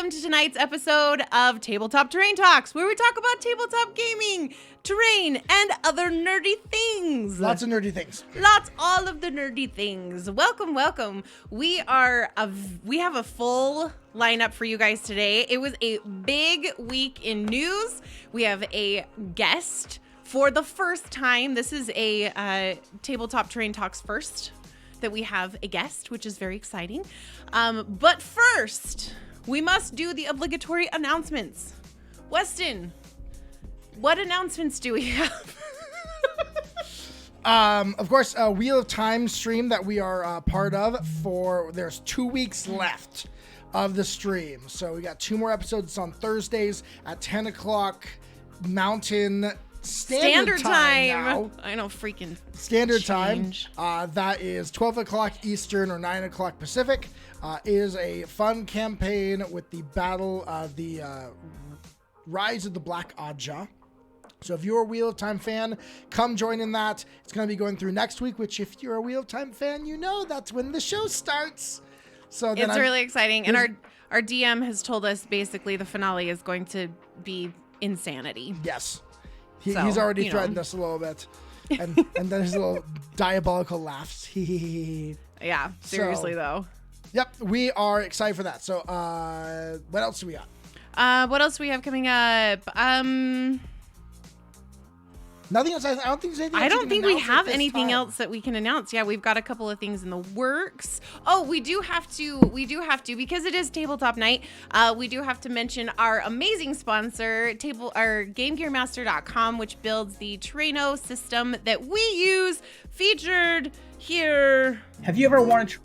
welcome to tonight's episode of Tabletop Terrain Talks, where we talk about tabletop gaming, terrain, and other nerdy things. Lots of nerdy things. All of the nerdy things. Welcome. We have a full lineup for you guys today. It was a big week in news. We have a guest for the first time. This is a Tabletop Terrain Talks first that we have a guest, which is very exciting. But first, we must do the obligatory announcements. Weston, what announcements do we have? Of course, a Wheel of Time stream that we are part of there's 2 weeks left of the stream. So we got 2 more episodes on Thursdays at 10 o'clock Mountain Standard Time now. I know, freaking Standard change. Time. That is 12 o'clock Eastern or 9 o'clock Pacific. Is a fun campaign with the battle of the Rise of the Black Oddja. So if you're a Wheel of Time fan, come join in that. It's going to be going through next week, which if you're a Wheel of Time fan, you know that's when the show starts. So then it's really exciting. And our DM has told us basically the finale is going to be insanity. Yes. He's already threatened us a little bit. And then his little diabolical laughs. Yeah, seriously though. Yep, we are excited for that. So what else do we got? What else do we have coming up? Nothing else. I don't think there's anything else. I don't think we have anything time. else that we can announce. Yeah, we've got a couple of things in the works. Oh, we do have to, because it is tabletop night, we do have to mention our amazing sponsor, our GameGearMaster.com, which builds the Terraino system that we use, featured here. Have you ever wanted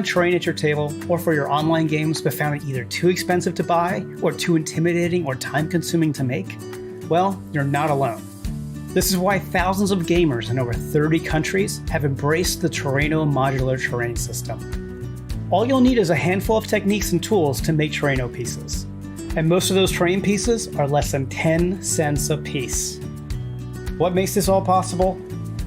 terrain at your table or for your online games but found it either too expensive to buy or too intimidating or time-consuming to make? Well, you're not alone. This is why thousands of gamers in over 30 countries have embraced the Terraino modular terrain system. All you'll need is a handful of techniques and tools to make Terraino pieces. And most of those terrain pieces are less than 10 cents a piece. What makes this all possible?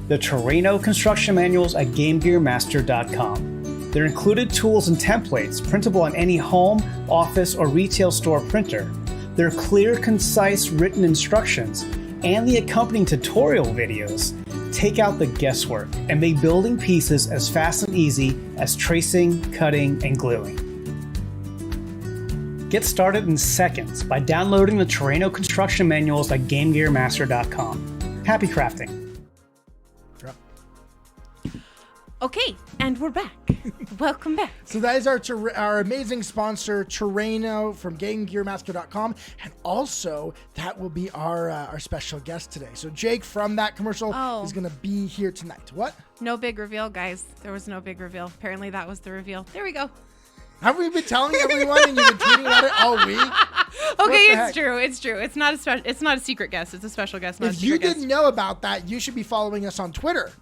The Terraino construction manuals at GameGearMaster.com. They're included tools and templates printable on any home, office, or retail store printer. Their clear, concise written instructions and the accompanying tutorial videos take out the guesswork and make building pieces as fast and easy as tracing, cutting, and gluing. Get started in seconds by downloading the Terraino construction manuals at GameGearMaster.com. Happy crafting! Okay, and we're back. Welcome back. So that is our amazing sponsor, Terraino from GameGearMaster.com, and also that will be our special guest today. So Jake from that commercial is going to be here tonight. What? No big reveal, guys. There was no big reveal. Apparently that was the reveal. There we go. Have we been telling everyone and you've been tweeting about it all week? Okay, it's true. It's not a secret guest. It's a special guest. If you didn't know about that, you should be following us on Twitter.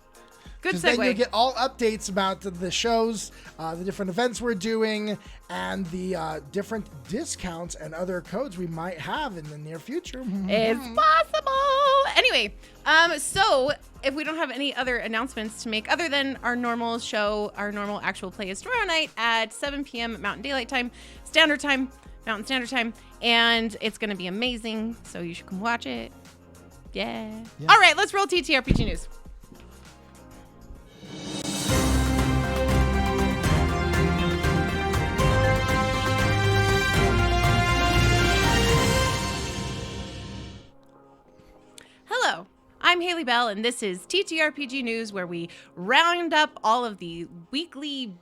Good segue. Then you'll get all updates about the shows, the different events we're doing, and the different discounts and other codes we might have in the near future. It's possible. Anyway, so if we don't have any other announcements to make other than our normal show, our normal actual play is tomorrow night at 7 p.m. Mountain Daylight Time, Mountain Standard Time, and it's going to be amazing, so you should come watch it. Yeah. All right, let's roll TTRPG news. Hello, I'm Hayley Bell, and this is TTRPG News, where we round up all of the weekly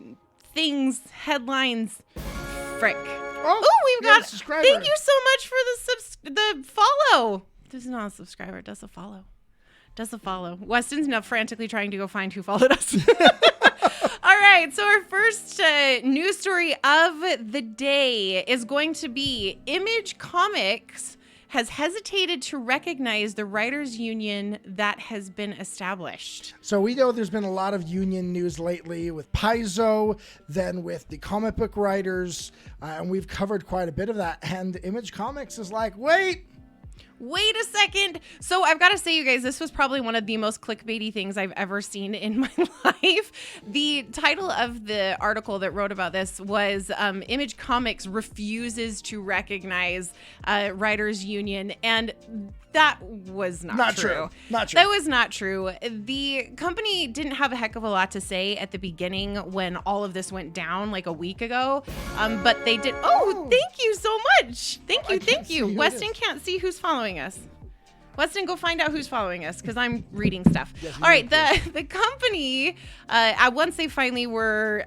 things, headlines. Frick. Oh, we've got a subscriber. Thank you so much for the follow. This is not a subscriber. Does a follow. Weston's now frantically trying to go find who followed us. All right, so our first news story of the day is going to be Image Comics has hesitated to recognize the writers' union that has been established. So we know there's been a lot of union news lately with Paizo, then with the comic book writers, and we've covered quite a bit of that. And Image Comics is like, wait, Wait a second. So I've got to say, you guys, this was probably one of the most clickbaity things I've ever seen in my life. The title of the article that wrote about this was Image Comics refuses to recognize Writers Union. And that was not true. Not true. That was not true. The company didn't have a heck of a lot to say at the beginning when all of this went down like a week ago. But they did. Oh, thank you so much. Thank you. Weston can't see who's following us. Weston, go find out who's following us because I'm reading stuff. Yes, all right. The company, once they finally were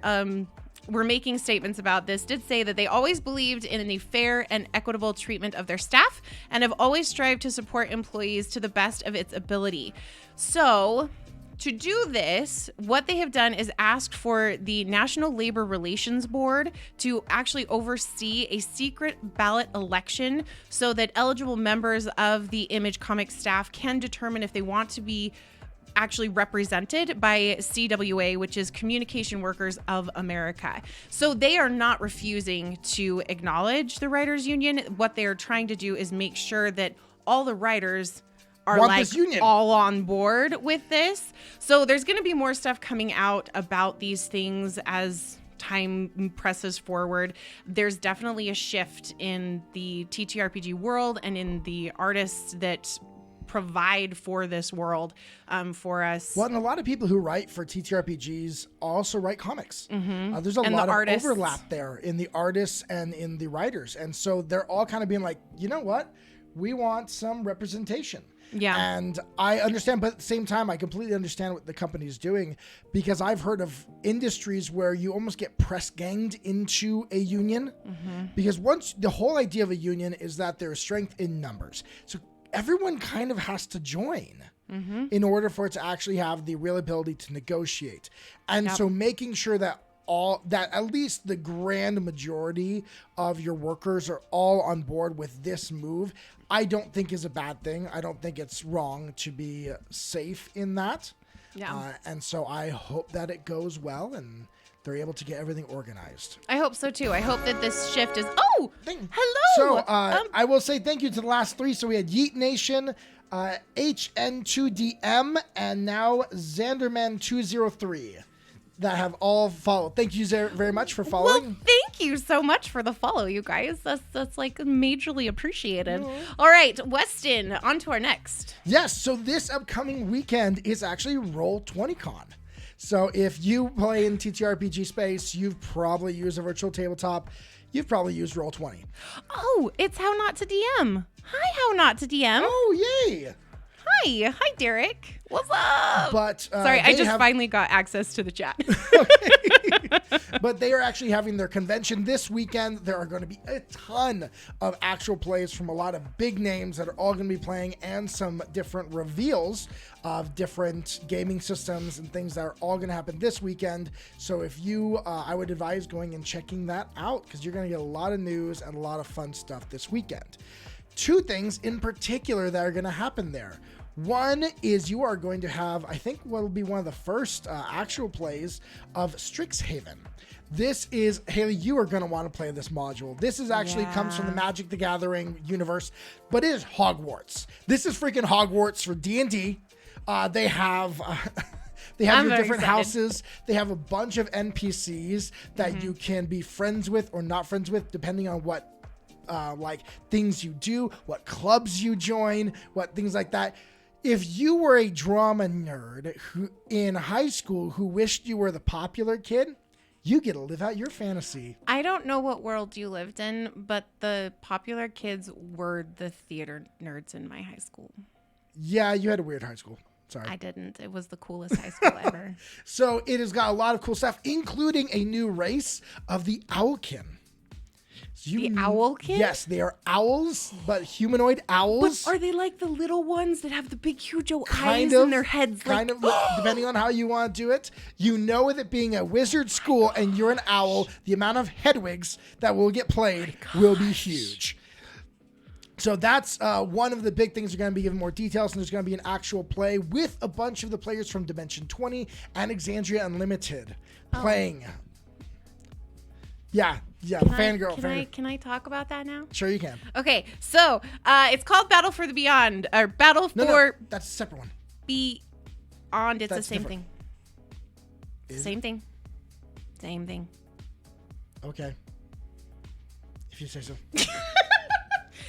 making statements about this, did say that they always believed in the fair and equitable treatment of their staff and have always strived to support employees to the best of its ability. So to do this, what they have done is asked for the National Labor Relations Board to actually oversee a secret ballot election so that eligible members of the Image Comics staff can determine if they want to be actually represented by CWA, which is Communication Workers of America. So they are not refusing to acknowledge the Writers Union. What they are trying to do is make sure that all the writers are like all on board with this. So there's going to be more stuff coming out about these things as time presses forward. There's definitely a shift in the TTRPG world and in the artists that provide for this world for us. Well, and a lot of people who write for TTRPGs also write comics. Mm-hmm. There's a lot of overlap there in the artists and in the writers. And so they're all kind of being like, you know what? We want some representation. Yeah. And I understand, but at the same time, I completely understand what the company is doing because I've heard of industries where you almost get press ganged into a union because once the whole idea of a union is that there is strength in numbers. So everyone kind of has to join in order for it to actually have the real ability to negotiate. And so making sure that at least the grand majority of your workers are all on board with this move, I don't think is a bad thing. I don't think it's wrong to be safe in that. Yeah. And so I hope that it goes well and they're able to get everything organized. I hope so too. I hope that this shift is. Oh, hello. So I will say thank you to the last three. So we had Yeet Nation, HN2DM, and now Xanderman203 that have all followed. Thank you very much for following. Well, thank you so much for the follow, you guys. That's like majorly appreciated. All right, Weston, on to our next. Yes, so this upcoming weekend is actually Roll20Con. So if you play in TTRPG space, you've probably used a virtual tabletop. You've probably used Roll20. Oh, it's How Not to DM. Hi, How Not to DM. Oh, yay. Hi, Derek. What's up? But sorry, I just finally got access to the chat. But they are actually having their convention this weekend. There are going to be a ton of actual plays from a lot of big names that are all going to be playing and some different reveals of different gaming systems and things that are all going to happen this weekend. So if you, I would advise going and checking that out because you're going to get a lot of news and a lot of fun stuff this weekend. Two things in particular that are going to happen there. One is you are going to have, I think, what will be one of the first actual plays of Strixhaven. This is, Hayley, you are going to want to play this module. This is actually comes from the Magic the Gathering universe, but it is Hogwarts. This is freaking Hogwarts for D&D. They have... They have your different houses. They have a bunch of NPCs that you can be friends with or not friends with, depending on what like things you do, what clubs you join, what things like that. If you were a drama nerd who in high school who wished you were the popular kid, you get to live out your fantasy. I don't know what world you lived in, but the popular kids were the theater nerds in my high school. Yeah, you had a weird high school. Sorry. I didn't. It was the coolest high school ever. So it has got a lot of cool stuff, including a new race of the Owlkin. The Owlkin? Yes, they are owls, but humanoid owls. But are they like the little ones that have the big, huge eyes in their heads? Kind of, depending on how you want to do it. You know, with it being a wizard school and you're an owl, the amount of Hedwigs that will get played will be huge. So that's one of the big things. We're going to be giving more details, and there's going to be an actual play with a bunch of the players from Dimension 20 and Exandria Unlimited playing. Yeah, Yeah, Can I talk about that now? Sure you can. Okay, so it's called Battle for the Beyond, or Battle No, that's a separate one. Beyond. It's That's the same different. thing. Same thing. Same thing. Okay. If you say so.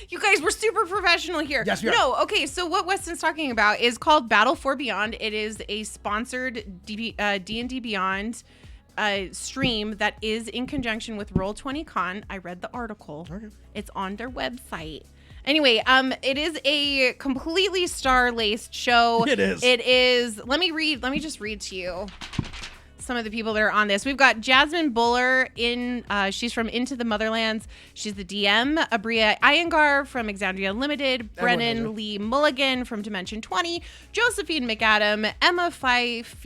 You guys, we're super professional here. Yes, we are. No, okay, so what Weston's talking about is called Battle for Beyond. It is a sponsored D&D Beyond stream that is in conjunction with Roll20Con. I read the article. Okay. It's on their website. Anyway, it is a completely star-laced show. It is. It is. Let me just read to you some of the people that are on this. We've got Jasmine Buller she's from Into the Motherlands. She's the DM. Abria Iyengar from Exandria Unlimited. Brennan Lee Mulligan from Dimension 20. Josephine McAdam. Emma Fife.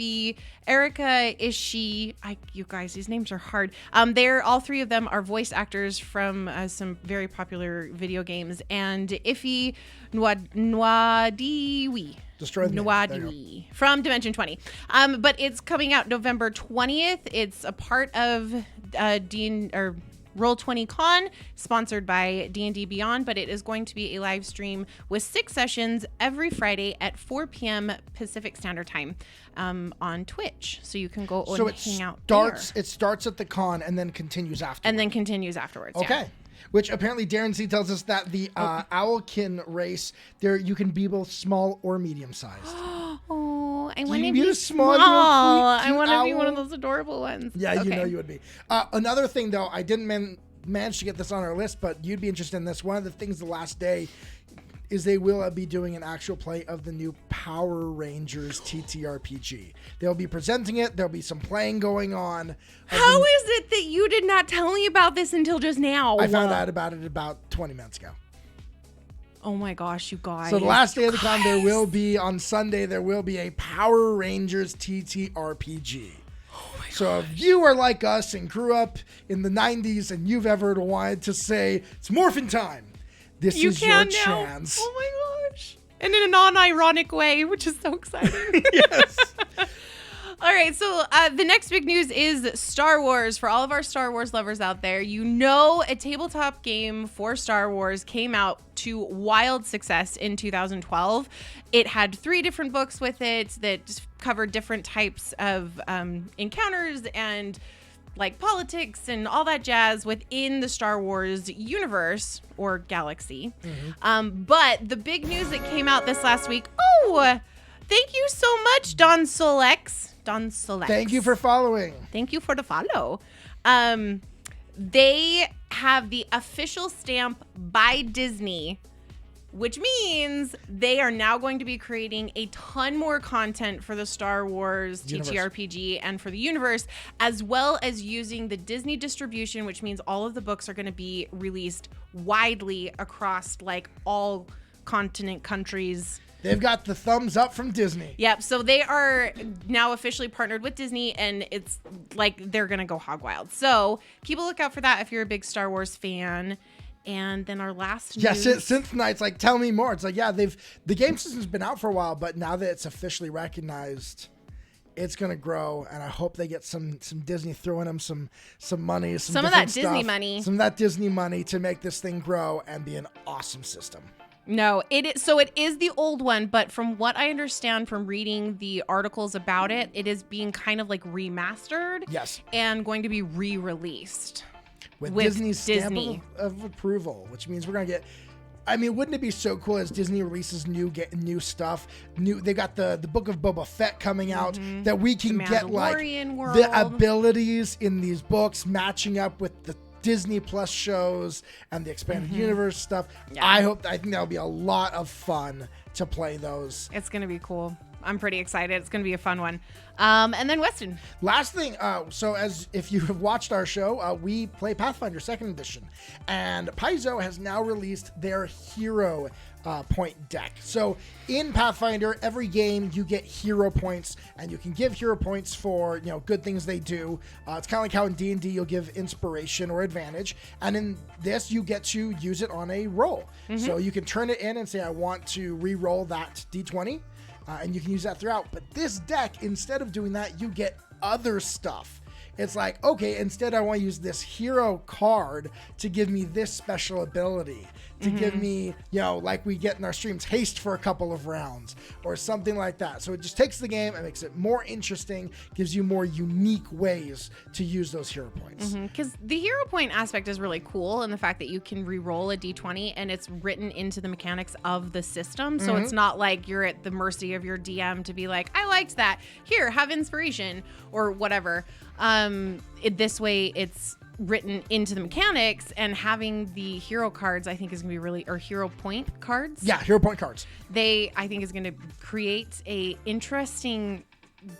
Erica Ishii. You guys, these names are hard. All three of them are voice actors from some very popular video games. And Ife Nwadiwi. Nwadiwi from Dimension 20. But it's coming out November 20th. It's a part of Roll20Con, sponsored by D&D Beyond, but it is going to be a live stream with 6 sessions every Friday at 4 p.m. Pacific Standard Time on Twitch. So you can go and hang out there. It starts at the con and then continues afterwards. Okay. Yeah. Which apparently Darren C tells us that the Owlkin race, you can be both small or medium-sized. Oh, I want to be be a small. I want to be one of those adorable ones. Yeah, okay. You know you would be. Another thing, though, I didn't manage to get this on our list, but you'd be interested in this. One of the things the last day is they will be doing an actual play of the new Power Rangers TTRPG. They'll be presenting it. There'll be some playing going on. How is it that you did not tell me about this until just now? I found out about it about 20 minutes ago. Oh my gosh, you guys. So the last day of the con, on Sunday, there will be a Power Rangers TTRPG. So if you are like us and grew up in the 90s and you've ever wanted to say, it's morphin' time, this is your chance. Oh my gosh. And in a non-ironic way, which is so exciting. Yes. All right, so the next big news is Star Wars. For all of our Star Wars lovers out there, a tabletop game for Star Wars came out to wild success in 2012. It had 3 different books with it that covered different types of encounters and like politics and all that jazz within the Star Wars universe or galaxy. Mm-hmm. But the big news that came out this last week, thank you so much, Don Solex. Thank you for following. Thank you for the follow. They have the official stamp by Disney, which means they are now going to be creating a ton more content for the Star Wars TTRPG and for the universe, as well as using the Disney distribution, which means all of the books are going to be released widely across like all continent countries. They've got the thumbs up from Disney. Yep. So they are now officially partnered with Disney, and it's like they're going to go hog wild. So keep a lookout for that if you're a big Star Wars fan. And then our last news. Yeah, since tonight's like, tell me more. It's like, yeah, the game system's been out for a while, but now that it's officially recognized, it's going to grow. And I hope they get some Disney throwing them some money, some of that stuff, Disney money, some of that Disney money to make this thing grow and be an awesome system. No, it is. So it is the old one, but from what I understand from reading the articles about it, it is being kind of like remastered. Yes. And going to be re-released. With Disney's stamp of approval, which means we're going to get... I mean, wouldn't it be so cool as Disney releases new stuff? They got the Book of Boba Fett coming out, that we can get like the abilities in these books matching up with the Disney Plus shows and the expanded universe stuff. Yeah. I think that'll be a lot of fun to play those. It's going to be cool. I'm pretty excited. It's going to be a fun one. And then Weston. Last thing, so as if you have watched our show, we play Pathfinder 2nd Edition, and Paizo has now released their hero point deck. So in Pathfinder, every game you get hero points, and you can give hero points for good things they do. It's kind of like how in D&D you'll give inspiration or advantage, and in this you get to use it on a roll. So you can turn it in and say, I want to re-roll that D20. And you can use that throughout. But this deck, instead of doing that, you get other stuff. It's like, okay, instead I want to use this hero card to give me this special ability, to give me, like we get in our streams, haste for a couple of rounds or something like that. So it just takes the game and makes it more interesting, gives you more unique ways to use those hero points. Because the hero point aspect is really cool, and the fact that you can re-roll a d20 and it's written into the mechanics of the system. So it's not like you're at the mercy of your DM to be like, I liked that. Here, have inspiration or whatever. This way it's written into the mechanics, and having the hero cards I think is gonna be really, or hero point cards. Yeah, hero point cards. I think is gonna create a interesting,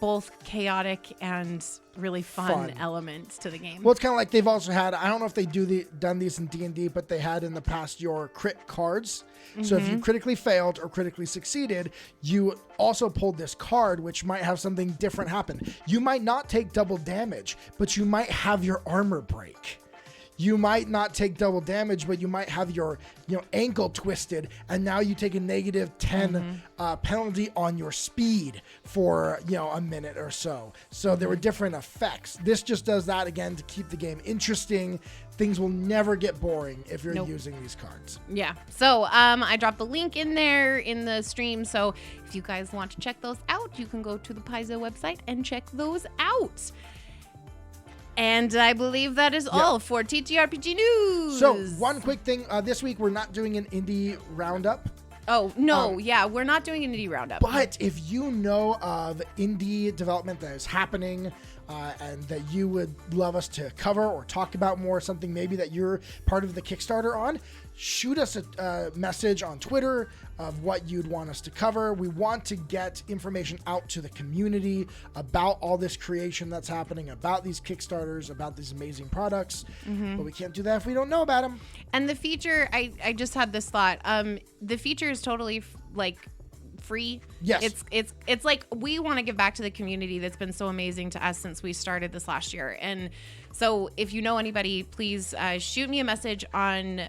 both chaotic and really fun elements to the game. Well, it's kind of like they've also had, I don't know if they done these in D&D, but they had in the past your crit cards. So if you critically failed or critically succeeded, you also pulled this card, which might have something different happen. You might not take double damage, but you might have your armor break. You might not take double damage, but you might have your ankle twisted, and now you take a negative 10 penalty on your speed for a minute or so. So there were different effects. This just does that again to keep the game interesting. Things will never get boring if you're using these cards. Yeah. So I dropped the link in there in the stream. So if you guys want to check those out, you can go to the Paizo website and check those out. And I believe that is all for TTRPG news. So one quick thing. This week we're not doing an indie roundup. Oh, no. We're not doing an indie roundup. But if you know of indie development that is happening and that you would love us to cover or talk about more, something maybe that you're part of the Kickstarter on, shoot us a message on Twitter of what you'd want us to cover. We want to get information out to the community about all this creation that's happening, about these Kickstarters, about these amazing products. But we can't do that if we don't know about them. And the feature, I just had this thought. The feature is totally free. Yes. It's like we want to give back to the community that's been so amazing to us since we started this last year. And so if you know anybody, please shoot me a message on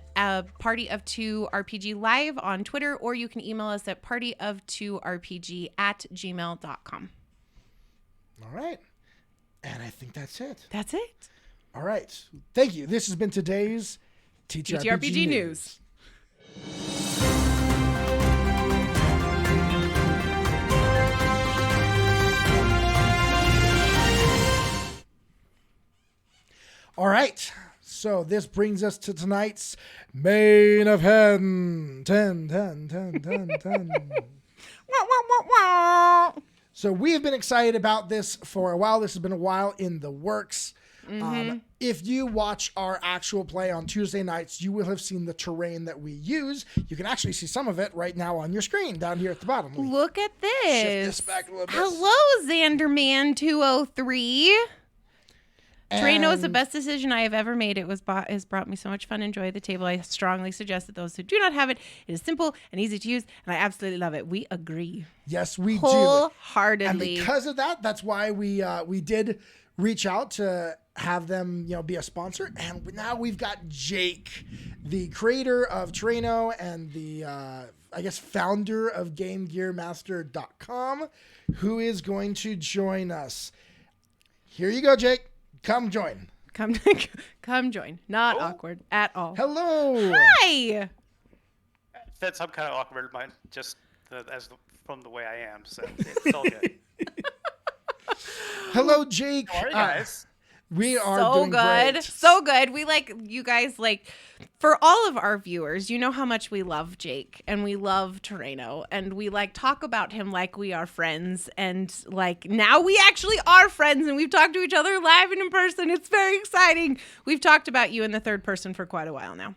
Party of 2 RPG Live on Twitter, or you can email us at partyof2rpg@gmail.com. All right. And I think that's it. That's it. All right. Thank you. This has been today's TTRPG News. All right, so this brings us to tonight's main event. 10. So we have been excited about this for a while. This has been a while in the works. If you watch our actual play on Tuesday nights, you will have seen the terrain that we use. You can actually see some of it right now on your screen down here at the bottom. Look at this. Shift this back a little bit. Hello, Xanderman 203. Terraino is the best decision I have ever made. It has brought me so much fun and joy at the table. I strongly suggest that those who do not have it, it is simple and easy to use, and I absolutely love it. We agree. Yes, we do. Wholeheartedly. And because of that, that's why we did reach out to have them, be a sponsor. And now we've got Jake, the creator of Terraino and the, founder of GameGearMaster.com, who is going to join us. Here you go, Jake. Come join. Come join. Not awkward at all. Hello. Hi. That's I'm kind of awkward, from the way I am, so it's all good. Hello, Jake. How are you guys? We are so doing good. Great. So good. We you guys for all of our viewers, you know how much we love Jake and we love Terraino and we talk about him like we are friends, and now we actually are friends and we've talked to each other live and in person. It's very exciting. We've talked about you in the third person for quite a while now.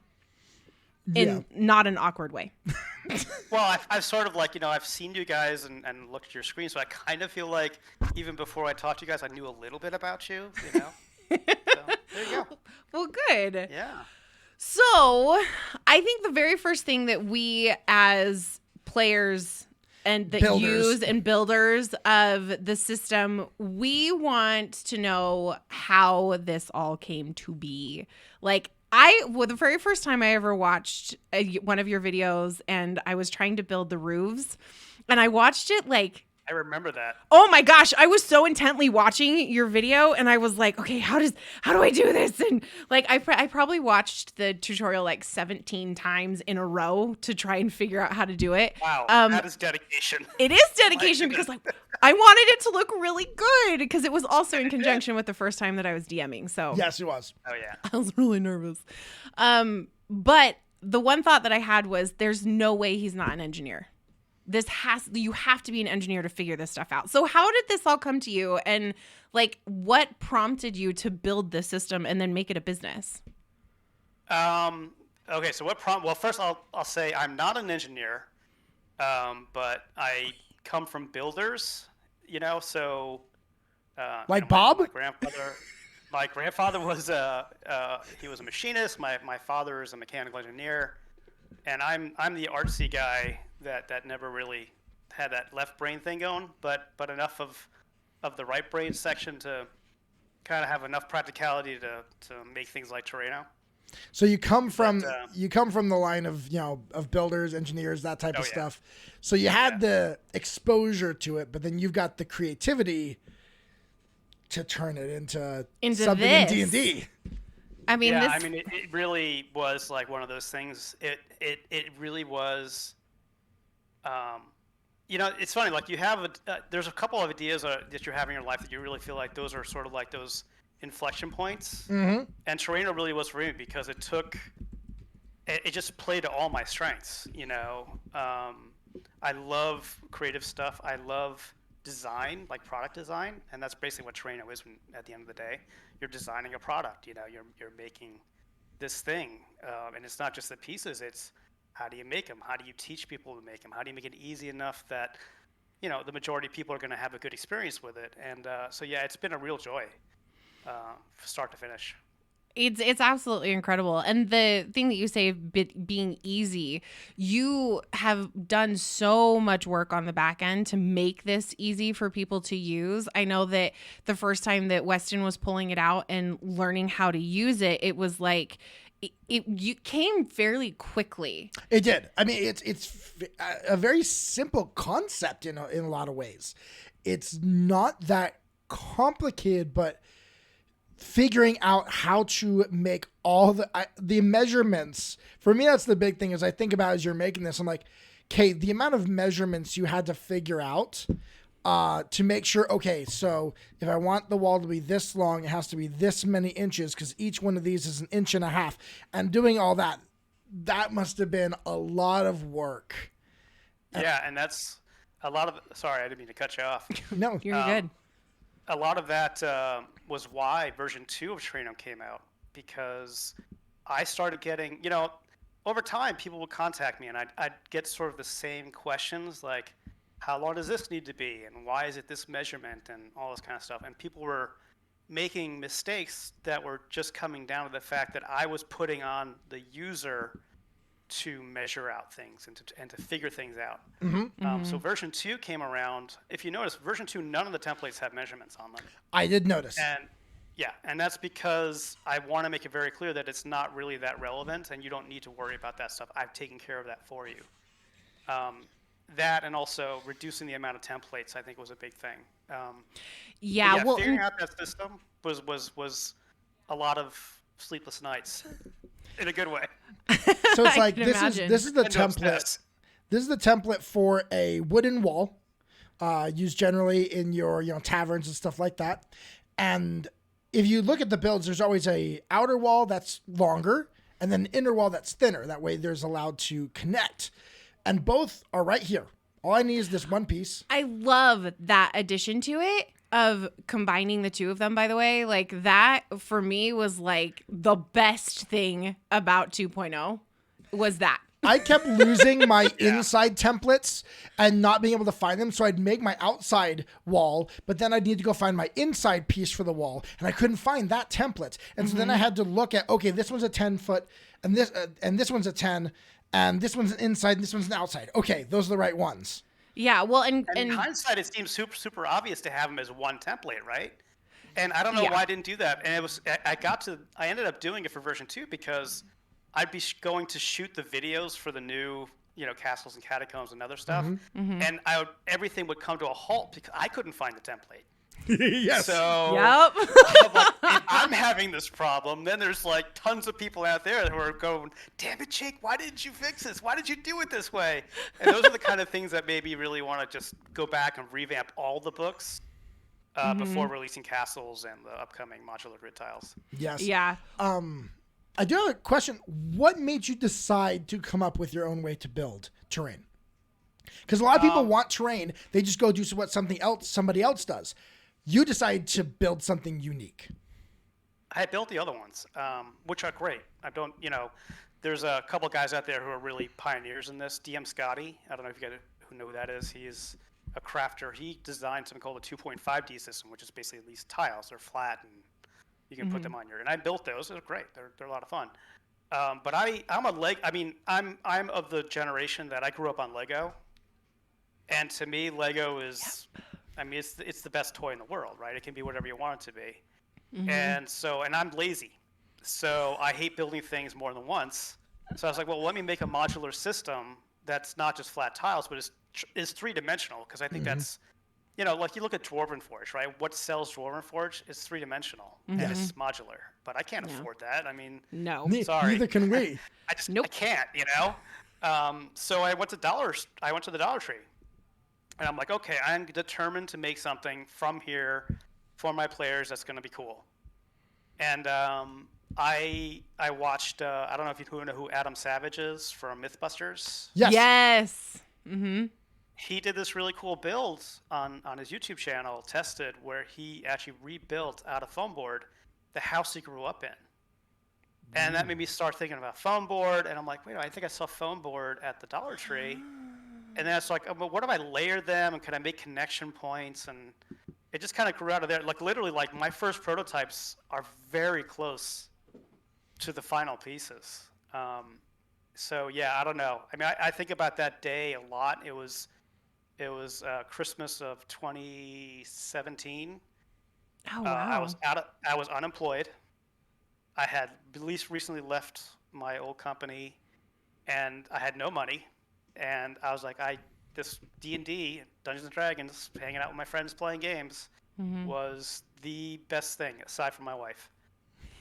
In not an awkward way. Well, I've sort of I've seen you guys and looked at your screen, so I kind of feel like even before I talked to you guys, I knew a little bit about you, So, there you go. Well, good. Yeah. So, I think the very first thing that we as players and that use and builders of the system, we want to know how this all came to be. The very first time I ever watched one of your videos, and I was trying to build the roofs, and I watched it I remember that. Oh my gosh, I was so intently watching your video and I was like, okay, how do I do this? And like I probably watched the tutorial like 17 times in a row to try and figure out how to do it. Wow, that is dedication. It is dedication because like I wanted it to look really good because it was also in conjunction with the first time that I was DMing. So Yes, it was. Oh yeah. I was really nervous. But the one thought that I had was there's no way he's not an engineer. You have to be an engineer to figure this stuff out. So how did this all come to you? And like, what prompted you to build this system and then make it a business? Okay, so well, first I'll say I'm not an engineer, but I come from builders, so. Like Bob? My grandfather was he was a machinist. My father is a mechanical engineer, and I'm the artsy guy that never really had that left brain thing going, but enough of the right brain section to kind of have enough practicality to make things like Terraino. So you come from the line of of builders, engineers, that type of stuff. So you had the exposure to it, but then you've got the creativity to turn it into something this. in D&D. I mean, it really was like one of those things. It really was. It's funny. Like you have there's a couple of ideas that you're having in your life that you really feel like those are sort of like those inflection points. Mm-hmm. And Terraino really was for me because it just played to all my strengths. I love creative stuff. I love design, like product design, and that's basically what Terraino is. At the end of the day, you're designing a product. You're making this thing, and it's not just the pieces. It's how do you make them? How do you teach people to make them? How do you make it easy enough that the majority of people are going to have a good experience with it? And so it's been a real joy, start to finish. It's absolutely incredible. And the thing that you say of being easy, you have done so much work on the back end to make this easy for people to use. I know that the first time that Weston was pulling it out and learning how to use it, it was like you came fairly quickly. It did. I mean, it's a very simple concept in a lot of ways. It's not that complicated, but figuring out how to make all the measurements. For me, that's the big thing. As I think about as you're making this, I'm like, okay, the amount of measurements you had to figure out to make sure, okay, so if I want the wall to be this long, it has to be this many inches because each one of these is 1.5 inches. And doing all that must have been a lot of work. Yeah, and that's a lot of. Sorry, I didn't mean to cut you off. No, You're good. A lot of that was why version 2 of Terraino came out, because I started getting, over time, people would contact me and I'd get sort of the same questions like, how long does this need to be? And why is it this measurement and all this kind of stuff? And people were making mistakes that were just coming down to the fact that I was putting on the user to measure out things and to figure things out. Mm-hmm. So version 2 came around. If you notice, version 2, none of the templates have measurements on them. I did notice. And that's because I want to make it very clear that it's not really that relevant and you don't need to worry about that stuff. I've taken care of that for you. That and also reducing the amount of templates, I think, was a big thing. Well, figuring out that system was a lot of sleepless nights. In a good way. So it's like this is the template. This is the template for a wooden wall, used generally in your taverns and stuff like that. And if you look at the builds, there's always a outer wall that's longer and then an inner wall that's thinner. That way there's allowed to connect. And both are right here. All I need is this one piece. I love that addition to it of combining the two of them, by the way. Like that for me was like the best thing about 2.0 was that. I kept losing my inside templates and not being able to find them. So I'd make my outside wall, but then I'd need to go find my inside piece for the wall. And I couldn't find that template. And so then I had to look at, okay, this one's a 10 foot and this one's a 10 and this one's an inside and this one's an outside. Okay, those are the right ones. Yeah, well, and in hindsight, it seems super, super obvious to have them as one template, right? And I don't know why I didn't do that. And I ended up doing it for version 2 because I'd be going to shoot the videos for the new Castles and Catacombs and other stuff. And everything would come to a halt because I couldn't find the template. Yes. So Yep. I'm like, if I'm having this problem, then there's like tons of people out there who are going, damn it, Jake, why didn't you fix this? Why did you do it this way? And those are the kind of things that made me really want to just go back and revamp all the books before releasing Castles and the upcoming modular grid tiles. Yes. Yeah. I do have a question. What made you decide to come up with your own way to build terrain? Because a lot of people want terrain. They just go do what somebody else does. You decide to build something unique. I built the other ones, which are great. There's a couple guys out there who are really pioneers in this. DM Scotty, I don't know if you guys who know who that is. He's a crafter. He designed something called a 2.5D system, which is basically these tiles. They're flat and you can put them on and I built those. They're great. They're a lot of fun. But I'm of the generation that I grew up on Lego. And to me, Lego is, it's the best toy in the world, right? It can be whatever you want it to be. And I'm lazy. So I hate building things more than once. So I was like, well, let me make a modular system that's not just flat tiles, but is three-dimensional. Because I think that's, like you look at Dwarven Forge, right? What sells Dwarven Forge is three-dimensional. And it's modular. But I can't afford that. I mean, No. sorry. Neither can we. I can't, So I went to the Dollar Tree. And I'm like, okay, I'm determined to make something from here for my players that's going to be cool. And I watched, I don't know if you know who Adam Savage is from Mythbusters. Yes. He did this really cool build on his YouTube channel, Tested, where he actually rebuilt out of foam board the house he grew up in. And that made me start thinking about foam board. And I'm like, wait, I think I saw foam board at the Dollar Tree. And then it's like, well, what if I layer them and can I make connection points? And it just kind of grew out of there. Like literally, like my first prototypes are very close to the final pieces. So yeah, I don't know. I mean, I think about that day a lot. It was Christmas of 2017. Oh wow. I was unemployed. I had at least recently left my old company, and I had no money. And I was like, this D&D, Dungeons and Dragons, hanging out with my friends playing games, was the best thing aside from my wife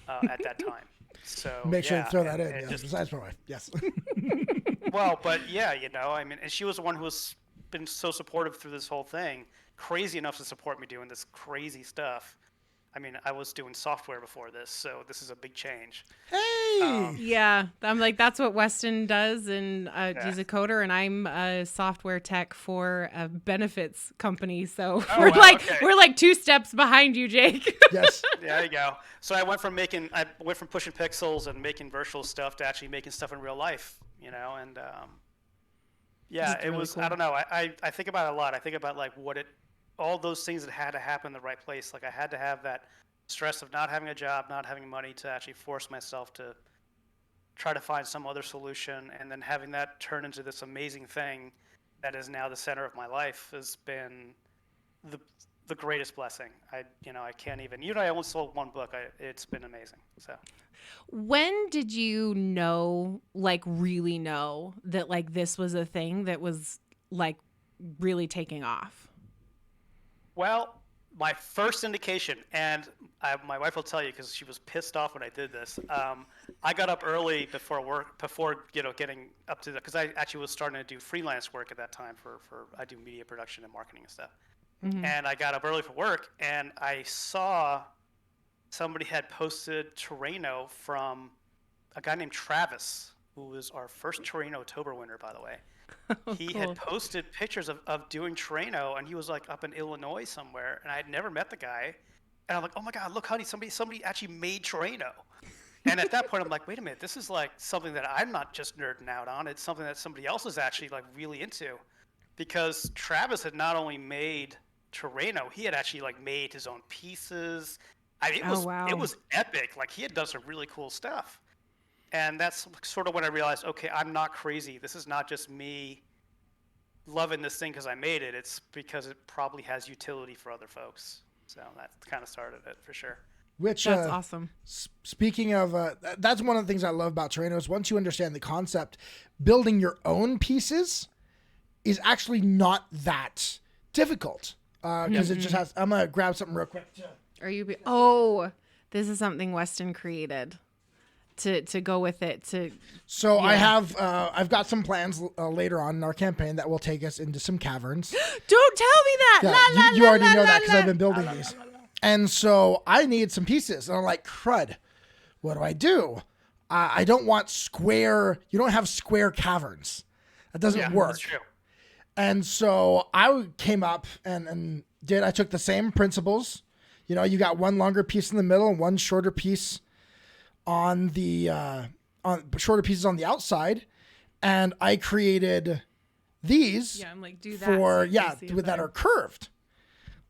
at that time. So Make sure to throw that in. Yeah, besides my wife, yes. Well, but yeah, and she was the one who has been so supportive through this whole thing, crazy enough to support me doing this crazy stuff. I mean, I was doing software before this, so this is a big change. Hey! Yeah, I'm like, that's what Weston does, and he's a coder, and I'm a software tech for a benefits company. So we're like 2 steps behind you, Jake. Yes. There you go. So I went from pushing pixels and making virtual stuff to actually making stuff in real life, and yeah, it was. Cool. I don't know. I think about it a lot. I think about like all those things that had to happen in the right place. Like I had to have that stress of not having a job, not having money to actually force myself to try to find some other solution, and then having that turn into this amazing thing that is now the center of my life has been the greatest blessing. I can't even. I only sold 1 book. It's been amazing. So. When did you really know that like this was a thing that was like really taking off? Well, my first indication, and my wife will tell you because she was pissed off when I did this. I got up early before getting up to because I actually was starting to do freelance work at that time for I do media production and marketing and stuff. And I got up early for work, and I saw somebody had posted Terraino from a guy named Travis, who was our first Terraino October winner, by the way. He cool. had posted pictures of doing Terraino, and he was like up in Illinois somewhere, and I had never met the guy. And I'm like, oh my God, look, honey, somebody actually made Terraino. And at that point, I'm like, wait a minute, this is like something that I'm not just nerding out on. It's something that somebody else is actually like really into. Because Travis had not only made Terraino, he had actually like made his own pieces. I mean, it was epic. Like he had done some really cool stuff. And that's sort of when I realized, okay, I'm not crazy. This is not just me loving this thing because I made it. It's because it probably has utility for other folks. So that kind of started it for sure. Which That's awesome. Speaking of, that's one of the things I love about Terraino is once you understand the concept, building your own pieces is actually not that difficult because it just has. I'm gonna grab something real quick. Are you? Oh, this is something Weston created to go with it. So I have I've got some plans later on in our campaign that will take us into some caverns. Don't tell me that. Yeah, you already know that because I've been building these. And so I need some pieces. And I'm like, crud, what do? I don't want square. You don't have square caverns. That doesn't work. That's true. And so I came up and I took the same principles. You know, you got one longer piece in the middle and one shorter piece on the shorter pieces on the outside. And I created these I'm like, do that for, so that are curved.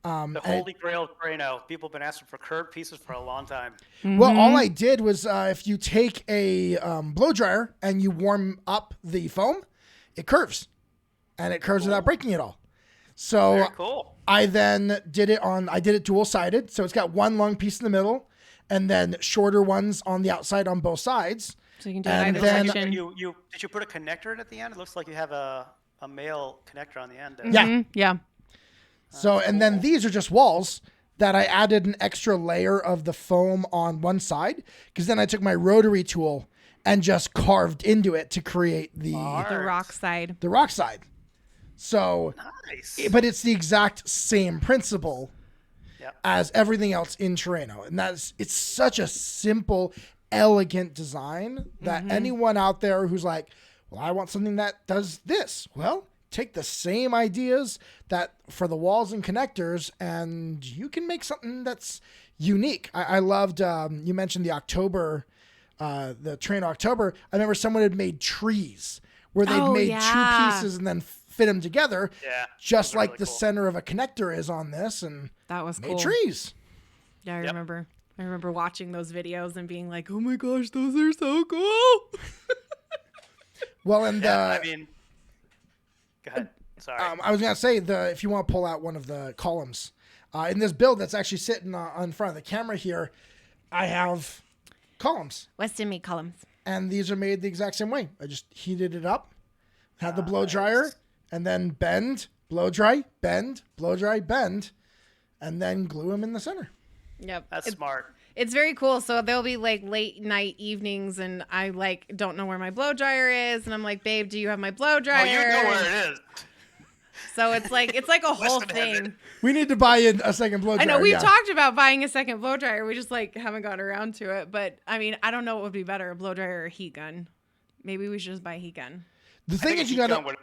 The holy grail of Terraino. People have been asking for curved pieces for a long time. Well, all I did was if you take a blow dryer and you warm up the foam, it curves. And it curves without breaking it all. So Very cool. I then did it dual-sided. So it's got one long piece in the middle and then shorter ones on the outside on both sides. So you can do And either then- section. Did you put a connector in at the end? It looks like you have a male connector on the end. Yeah. Yeah. So, and then these are just walls that I added an extra layer of the foam on one side because then I took my rotary tool and just carved into it to create the rock side. rock side. So, Nice. but it's the exact same principle Yep. as everything else in Terraino. And it's such a simple, elegant design that anyone out there who's like, well, I want something that does this. Well, take the same ideas that for the walls and connectors and you can make something that's unique. I loved, you mentioned the October, the Terraino October. I remember someone had made trees where they'd made two pieces and then fit them together. Yeah, just those are like really the cool. center of a connector is on this and That was made cool. trees. Yeah, I Yep. remember. I remember watching those videos and being like, "Oh my gosh, those are so cool!" Well, and I mean, go ahead. Sorry. I was gonna say if you want to pull out one of the columns in this build that's actually sitting on front of the camera here, I have columns, Weston made columns. and these are made the exact same way. I just heated it up, had the blow dryer, and then bend, blow dry, bend, blow dry, bend, and then glue them in the center. Yep, That's smart. It's very cool. So there'll be like late night evenings, and I like don't know where my blow dryer is, and I'm like, "Babe, do you have my blow dryer?" Oh, you know where it is. So it's like a whole Weston has it. thing. We need to buy in a second blow I dryer. know we've yeah. talked about buying a second blow dryer. We just like haven't gotten around to it. But I mean, I don't know what would be better, a blow dryer or a heat gun. Maybe we should just buy a heat gun. The I thing think is, a you heat gotta. gun would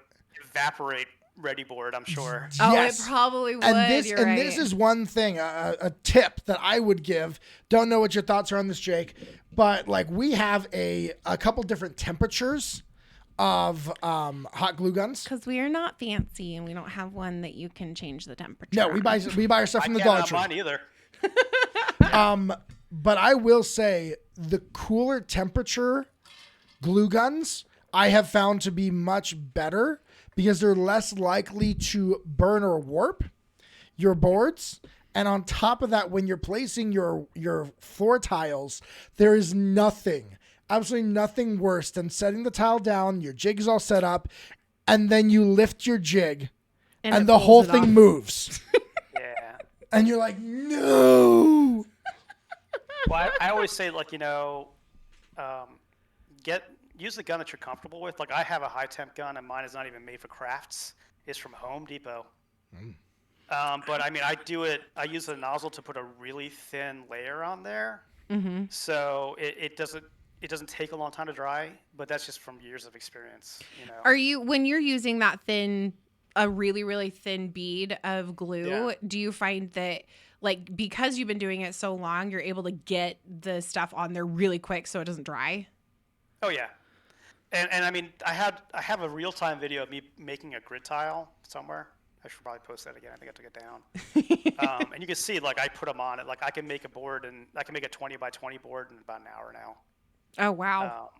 evaporate ready board, I'm sure. Oh, Yes. it probably would. And this You're right. this is one thing, a tip that I would give. Don't know what your thoughts are on this, Jake, but like we have a couple different temperatures of hot glue guns. Because we are not fancy and we don't have one that you can change the temperature. No, we buy our stuff I from the can't Dollar have Tree. mine either. But I will say the cooler temperature glue guns I have found to be much better because they're less likely to burn or warp your boards. And on top of that, when you're placing your floor tiles, there is nothing, absolutely nothing worse than setting the tile down, your jig is all set up, and then you lift your jig and it the pulls whole it thing off. moves. Yeah. And you're like, no. Well, I always say, like, use the gun that you're comfortable with. Like, I have a high temp gun, and mine is not even made for crafts. It's from Home Depot. But I mean, I use the nozzle to put a really thin layer on there, so it doesn't take a long time to dry. But that's just from years of experience, Are you, when you're using that a really, really thin bead of glue, Yeah. do you find that, like, because you've been doing it so long, you're able to get the stuff on there really quick so it doesn't dry? Oh yeah, and I mean, I have a real-time video of me making a grid tile somewhere. I should probably post that again. I think I took it down. And you can see, like, I put them on it. Like, I can make a board, and I can make a 20 by 20 board in about an hour now. Oh, wow.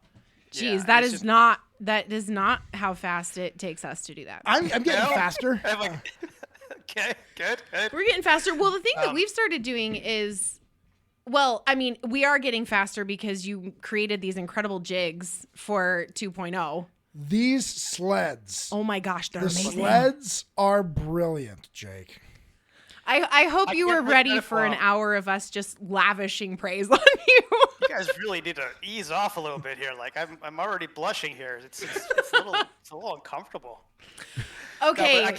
Yeah, Jeez, and that it's is just- not how fast it takes us to do that. I'm getting faster. I'm like, okay, good. We're getting faster. Well, the thing that we've started doing is Well, I mean, we are getting faster because you created these incredible jigs for 2.0. These sleds. Oh my gosh, they're The amazing. sleds are brilliant, Jake. I hope I you can't were wait ready to for an follow. hour of us just lavishing praise on you. You guys really need to ease off a little bit here. Like I'm already blushing here. It's a little uncomfortable. Okay. No, but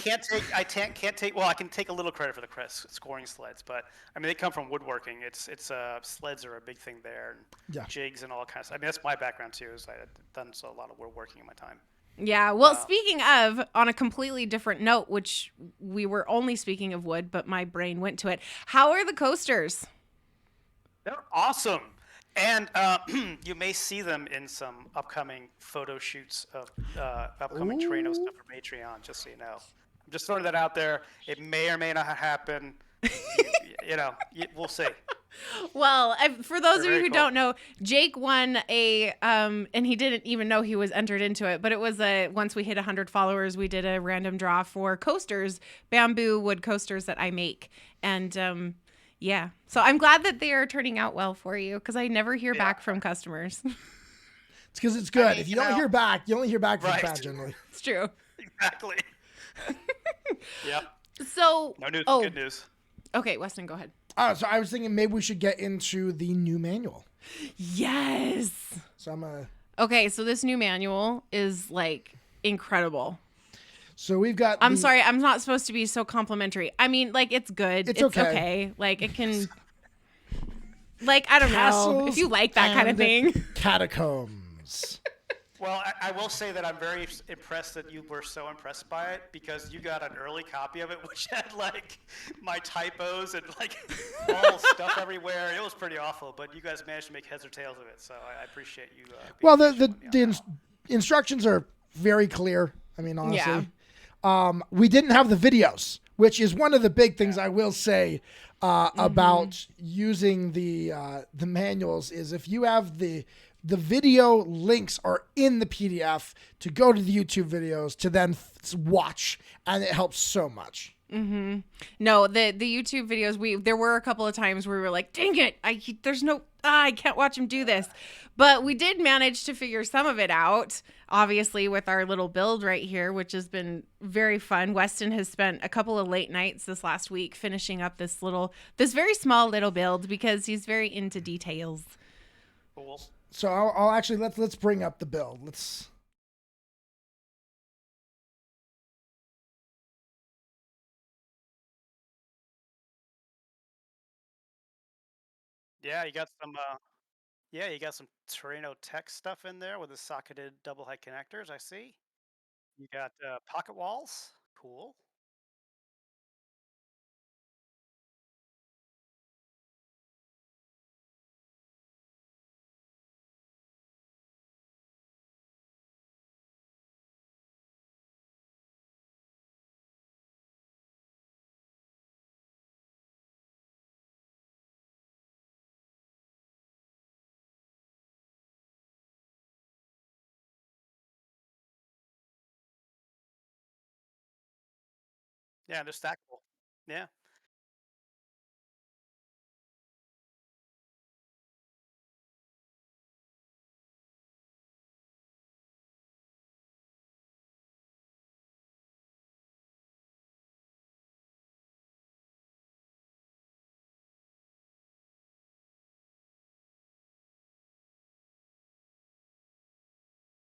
can't take. Well, I can take a little credit for the scoring sleds, but I mean they come from woodworking. It's sleds are a big thing there, and Yeah. jigs and all kinds of. I mean that's my background too. Is I've done a lot of woodworking in my time. Yeah, well, speaking of, on a completely different note, which we were only speaking of wood, but my brain went to it. How are the coasters? They're awesome, and you may see them in some upcoming photo shoots of upcoming Terraino stuff for Patreon. Just so you know, I'm just throwing that out there. It may or may not happen. We'll see. Well, for those of you very who cool. don't know, Jake won and he didn't even know he was entered into it, but it was once we hit 100 followers, we did a random draw for coasters, bamboo wood coasters that I make. And yeah, so I'm glad that they are turning out well for you because I never hear back from customers. It's because it's good. I mean, If you don't hear back, you only hear back from Right. bad generally. It's true. Exactly. Yep. So, No news. oh, Good news. okay, Weston, go ahead. So I was thinking maybe we should get into the new manual. Yes. So I'm gonna. Okay, so this new manual is like incredible. So we've got. I'm sorry, I'm not supposed to be so complimentary. I mean, like, it's good. It's okay. Like, it can. Like, I don't know. If you like that kind of thing. Catacombs. Well, I will say that I'm very impressed that you were so impressed by it because you got an early copy of it, which had like my typos and like all stuff everywhere. It was pretty awful, but you guys managed to make heads or tails of it, so I appreciate you. Well, the instructions are very clear. I mean, honestly, we didn't have the videos, which is one of the big things I will say about using the manuals. Is if you have the video links are in the PDF to go to the YouTube videos to then watch, and it helps so much. Mm-hmm. No, the YouTube videos, there were a couple of times where we were like, dang it, I can't watch him do this. But we did manage to figure some of it out, obviously, with our little build right here, which has been very fun. Weston has spent a couple of late nights this last week finishing up this very small little build because he's very into details. Cool. So I'll actually let's bring up the build. Yeah, you got some. You got some Terraino tech stuff in there with the socketed double height connectors. I see. You got pocket walls. Cool. Yeah, they're stackable. Yeah.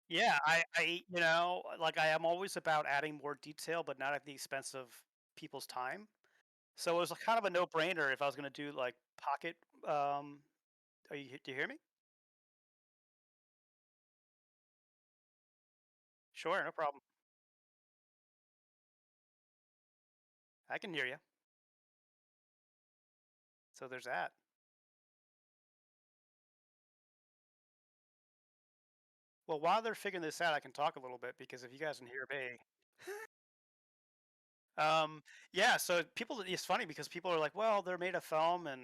Yeah, like I am always about adding more detail, but not at the expense of people's time. So it was kind of a no-brainer if I was going to do like pocket. Do you hear me? Sure, no problem. I can hear you. So there's that. Well, while they're figuring this out, I can talk a little bit because if you guys can hear me, yeah. So it's funny because people are like, well, they're made of foam, and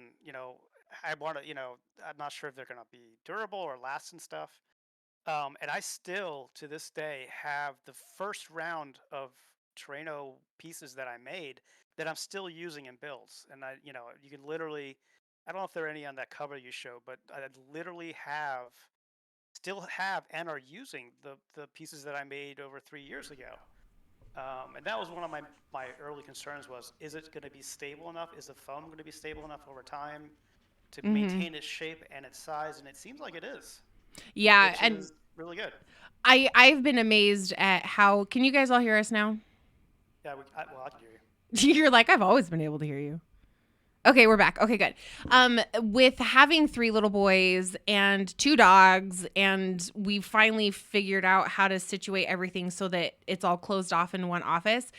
I want to, I'm not sure if they're going to be durable or last and stuff. And I still, to this day, have the first round of Terraino pieces that I made that I'm still using in builds. And you can literally I don't know if there are any on that cover you showed, but I literally still have, and are using the pieces that I made over 3 years ago. And that was one of my early concerns was, is it going to be stable enough? Is the foam going to be stable enough over time to maintain its shape and its size? And it seems like it is. Yeah, which and is really good. I've been amazed at how. Can you guys all hear us now? Yeah, I can hear you. You're like, I've always been able to hear you. Okay, we're back. Okay, good. With having 3 little boys and 2 dogs, and we finally figured out how to situate everything so that it's all closed off in one office.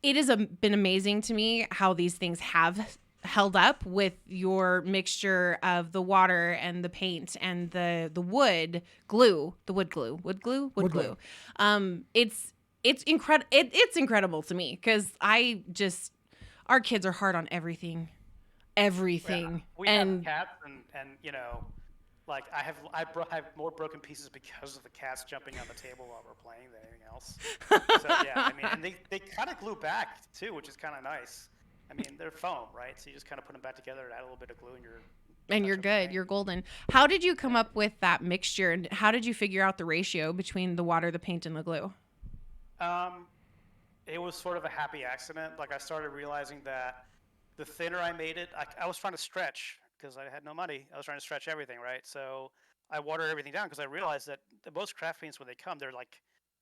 It has been amazing to me how these things have held up with your mixture of the water and the paint and the wood glue. It's incredible to me because our kids are hard on everything. Yeah. We and have cats, and like I have more broken pieces because of the cats jumping on the table while we're playing than anything else. So yeah, I mean, and they kind of glue back too, which is kind of nice. I mean, they're foam, right? So you just kind of put them back together and add a little bit of glue, and you're good. You're golden. How did you come up with that mixture, and how did you figure out the ratio between the water, the paint, and the glue? It was sort of a happy accident. Like I started realizing that the thinner I made it, I was trying to stretch because I had no money. I was trying to stretch everything, right? So I watered everything down because I realized that most craft paints, when they come, they're like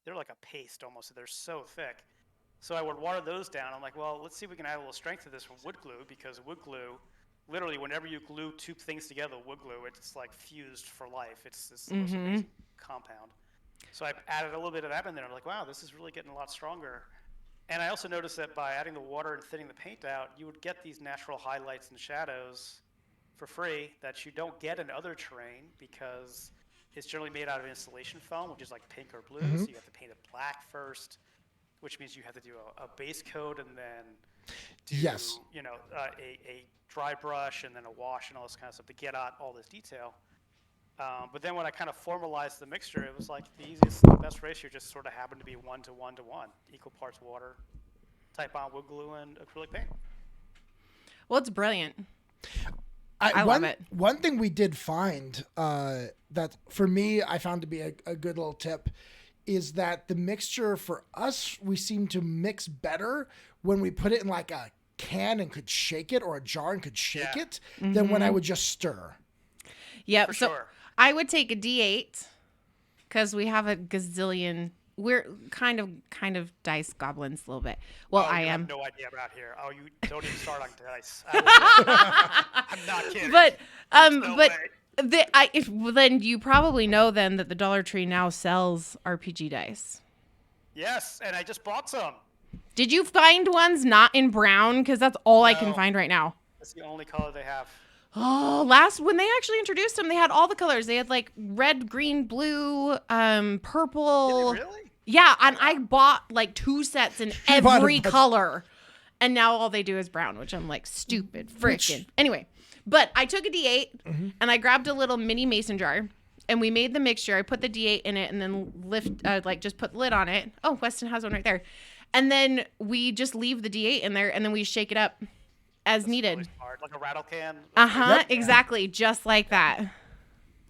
a paste almost. They're so thick. So I would water those down. I'm like, well, let's see if we can add a little strength to this from wood glue, because wood glue, literally, whenever you glue 2 things together, wood glue, it's like fused for life. It's this most amazing compound. So I added a little bit of that in there. I'm like, wow, this is really getting a lot stronger. And I also noticed that by adding the water and thinning the paint out, you would get these natural highlights and shadows for free that you don't get in other terrain, because it's generally made out of insulation foam, which is like pink or blue. So you have to paint it black first, which means you have to do a base coat and then do a dry brush and then a wash and all this kind of stuff to get out all this detail. But then when I kind of formalized the mixture, it was like the best ratio just sort of happened to be 1 to 1 to 1, equal parts water, type on wood glue, and acrylic paint. Well, it's brilliant. I love it. One thing we did find that for me I found to be a good little tip is that the mixture for us, we seem to mix better when we put it in like a can and could shake it, or a jar and could shake it, than when I would just stir. Yep. For so sure. I would take a D8 because we have a gazillion. We're kind of dice goblins a little bit. Well, I am. Have no idea about here. Oh, you don't even start on dice. I'm not kidding. But way. then you probably know then that the Dollar Tree now sells RPG dice. Yes, and I just bought some. Did you find ones not in brown? Because that's all I can find right now. That's the only color they have. Oh, when they actually introduced them, they had all the colors. They had like red, green, blue, purple. Did they really? Yeah, and I bought like 2 sets in every color. And now all they do is brown, which I'm like, stupid frickin'. Anyway, but I took a D8 and I grabbed a little mini mason jar and we made the mixture. I put the D8 in it and then just put the lid on it. Oh, Weston has one right there. And then we just leave the D8 in there and then we shake it up as needed. Really smart. Like a rattle can. Exactly. Just like that.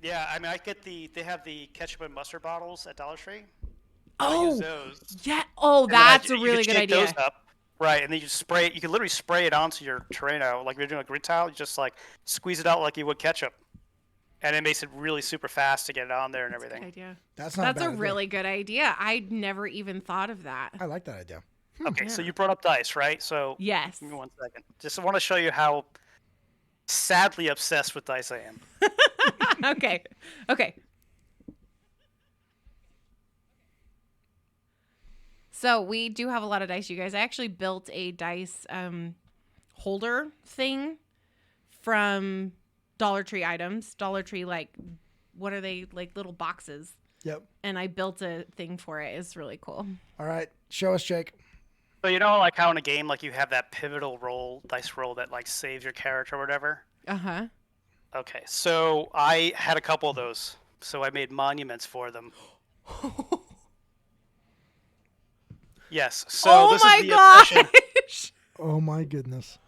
Yeah, I mean, they have the ketchup and mustard bottles at Dollar Tree. Oh, I use those. Yeah. Oh, that's a really good idea. Those up, right, and then you spray it. You can literally spray it onto your Terraino, like you're doing a grid tile. You just like squeeze it out like you would ketchup, and it makes it really super fast to get it on there and everything. Good idea. That's a really good idea. I'd never even thought of that. I like that idea. Okay, so you brought up dice, right? So yes. Give me 1 second. Just want to show you how sadly obsessed with dice I am. Okay. So we do have a lot of dice, you guys. I actually built a dice holder thing from Dollar Tree items. Dollar Tree, like, what are they? Like little boxes. Yep. And I built a thing for it. It's really cool. All right. Show us, Jake. So you know, like how in a game, like you have that pivotal dice roll that like saves your character or whatever? Uh-huh. Okay, so I had a couple of those. So I made monuments for them. Yes. So oh this my is the gosh! Oh my goodness.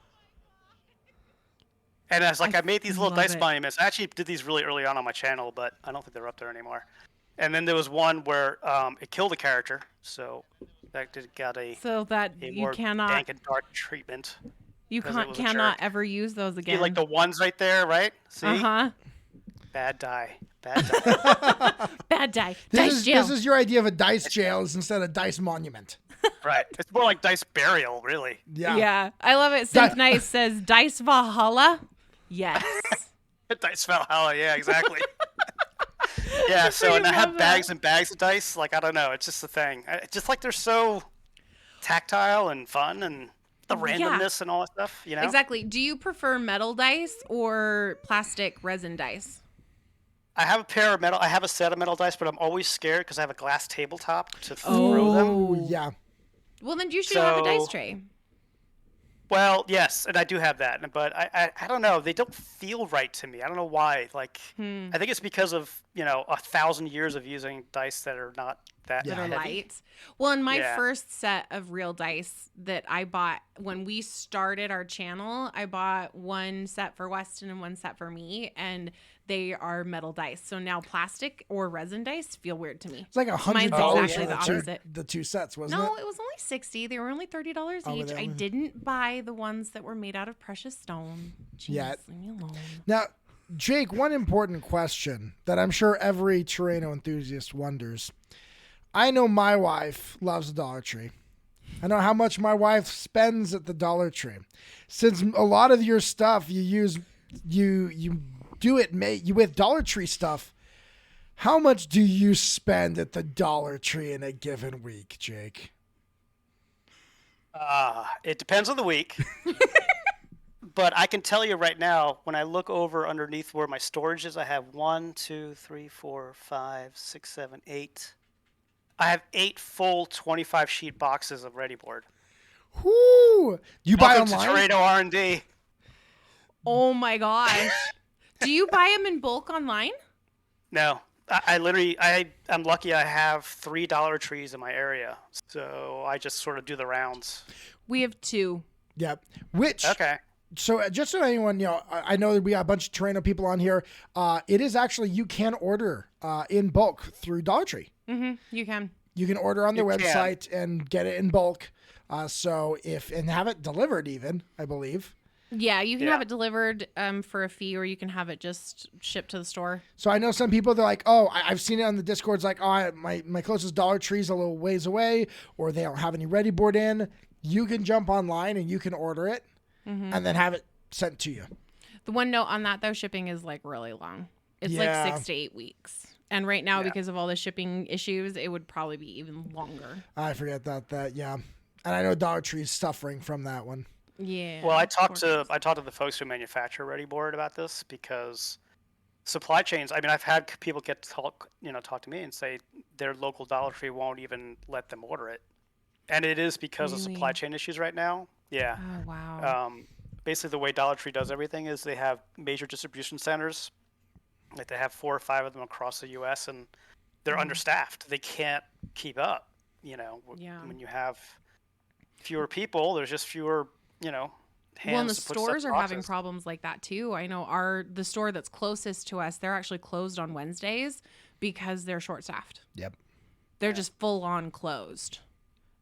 And I was like, I made these little love dice it. monuments. I actually did these really early on my channel, but I don't think they're up there anymore. And then there was one where it killed a character, so that got a So that a you more cannot dank and dark treatment. you 'cause it was a cannot jerk. ever use those See, again. like the ones right there, right? See? Uh-huh. Bad die. Bad die. Bad die. Dice jail. This is your idea of a dice jail instead of dice monument. Right. It's more like dice burial, really. Yeah. I love it. Synth Nice says Dice Valhalla. Yes. Dice Valhalla, yeah, exactly. Yeah, so and I have bags and bags of dice. Like, I don't know. It's just a thing. It's just like they're so tactile and fun and the randomness and all that stuff, you know? Exactly. Do you prefer metal dice or plastic resin dice? I have a pair of metal. I have a set of metal dice, but I'm always scared because I have a glass tabletop to throw them. Oh, yeah. Well, then you should have a dice So- tray. Well, yes, and I do have that, but I don't know. They don't feel right to me. I don't know why. Like, I think it's because of 1,000 years of using dice that are not that That are heavy. light. Well, in my Yeah. first set of real dice that I bought when we started our channel, I bought one set for Weston and one set for me, and they are metal dice. So now plastic or resin dice feel weird to me. It's like Mine's $100 exactly for the opposite. the two sets, wasn't No, it? it was only $60. They were only $30 Oh, were each. they I only- didn't buy the ones that were made out of precious stone. Jeez, Yet. leave me alone. Now, Jake, one important question that I'm sure every Terraino enthusiast wonders. I know my wife loves the Dollar Tree. I know how much my wife spends at the Dollar Tree. Since a lot of your stuff you do it with Dollar Tree stuff, how much do you spend at the Dollar Tree in a given week, Jake? It depends on the week. But I can tell you right now, when I look over underneath where my storage is, I have 1, 2, 3, 4, 5, 6, 7, 8. I have 8 full 25 sheet boxes of Ready Board. Whoo! You buy Welcome to online? Terraino R&D. Oh my gosh. Do you buy them in bulk online? No, I literally, I'm lucky I have 3 Dollar Trees in my area. So I just sort of do the rounds. We have 2. Yep. Which Okay. So just so anyone, I know that we got a bunch of Terraino people on here. It is actually, you can order in bulk through Dollar Tree. Mm-hmm. You can. You can order on their You can. website and get it in bulk. And have it delivered even, I believe. Yeah, you can Yeah. have it delivered for a fee, or you can have it just shipped to the store. So I know some people, they're like, oh, I've seen it on the Discord. It's like, oh, my closest Dollar Tree's a little ways away, or they don't have any Ready Board in. You can jump online and you can order it and then have it sent to you. The one note on that, though, shipping is like really long. It's Yeah. like 6 to 8 weeks. And right now, Yeah. because of all the shipping issues, it would probably be even longer. I forget that, yeah. And I know Dollar Tree's suffering from that one. Yeah. Well, I talked poor to the folks who manufacture Ready Board about this because supply chains. I mean, I've had people talk to me and say their local Dollar Tree won't even let them order it, and it is because of supply Really? chain issues right now. Yeah. Oh, wow. Basically, the way Dollar Tree does everything is they have major distribution centers, like they have 4 or 5 of them across the U.S., and they're understaffed. They can't keep up. Yeah. When you have fewer people, there's just fewer hands. Well, and the to put stuff stores in are having boxes. problems like that too. I know the store that's closest to us, they're actually closed on Wednesdays because they're short staffed. Yep. They're just full on closed.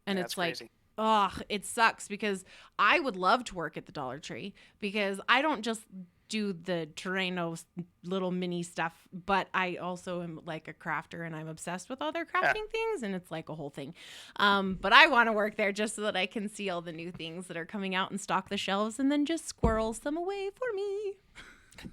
And Yeah, it's it's like, crazy. it sucks because I would love to work at the Dollar Tree because I don't just do the Terraino little mini stuff, but I also am like a crafter and I'm obsessed with all their crafting things, and it's like a whole thing. But I want to work there just so that I can see all the new things that are coming out and stock the shelves and then just squirrel some away for me.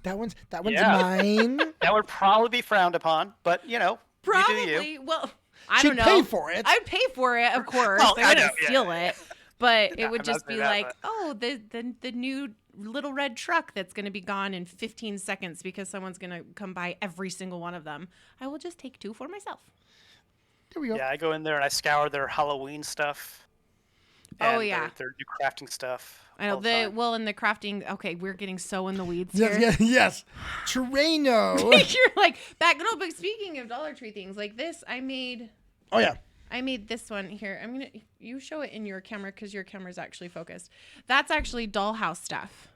That one's Yeah. mine. That would probably be frowned upon, but you do you. Probably. Well, I She'd don't know. pay for it. I'd pay for it, of course. Well, I I know, wouldn't yeah, steal yeah. it. But it No, would I'm not just be saying that, like, but- oh, the new little red truck that's going to be gone in 15 seconds because someone's going to come buy every single one of them. I will just take 2 for myself. There we go. Yeah, I go in there and I scour their Halloween stuff. Oh, and yeah. their new crafting stuff. I know all the time. and the crafting. Okay, we're getting so in the weeds Yes, here. yes. Terraino. You're like back. No, but speaking of Dollar Tree things like this, I made Oh, yeah. this one here. You show it in your camera because your camera's actually focused. That's actually dollhouse stuff.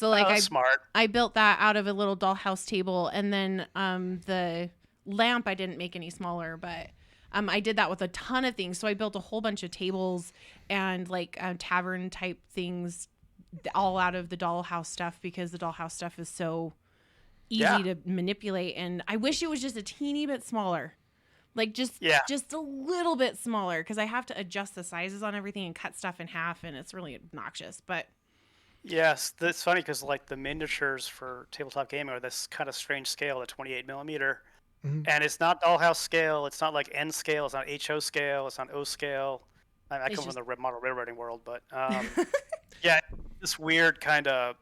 So like smart. I built that out of a little dollhouse table, and then the lamp I didn't make any smaller, but I did that with a ton of things. So I built a whole bunch of tables and like tavern type things all out of the dollhouse stuff, because the dollhouse stuff is so easy to manipulate. And I wish it was just a teeny bit smaller. Like just a little bit smaller, because I have to adjust the sizes on everything and cut stuff in half, and it's really obnoxious. But yes, that's funny because like the miniatures for tabletop gaming are this kind of strange scale, the 28 millimeter, and it's not dollhouse scale. It's not like N scale. It's not HO scale. It's not O scale. I come from the model railroading world, but yeah, this weird kind of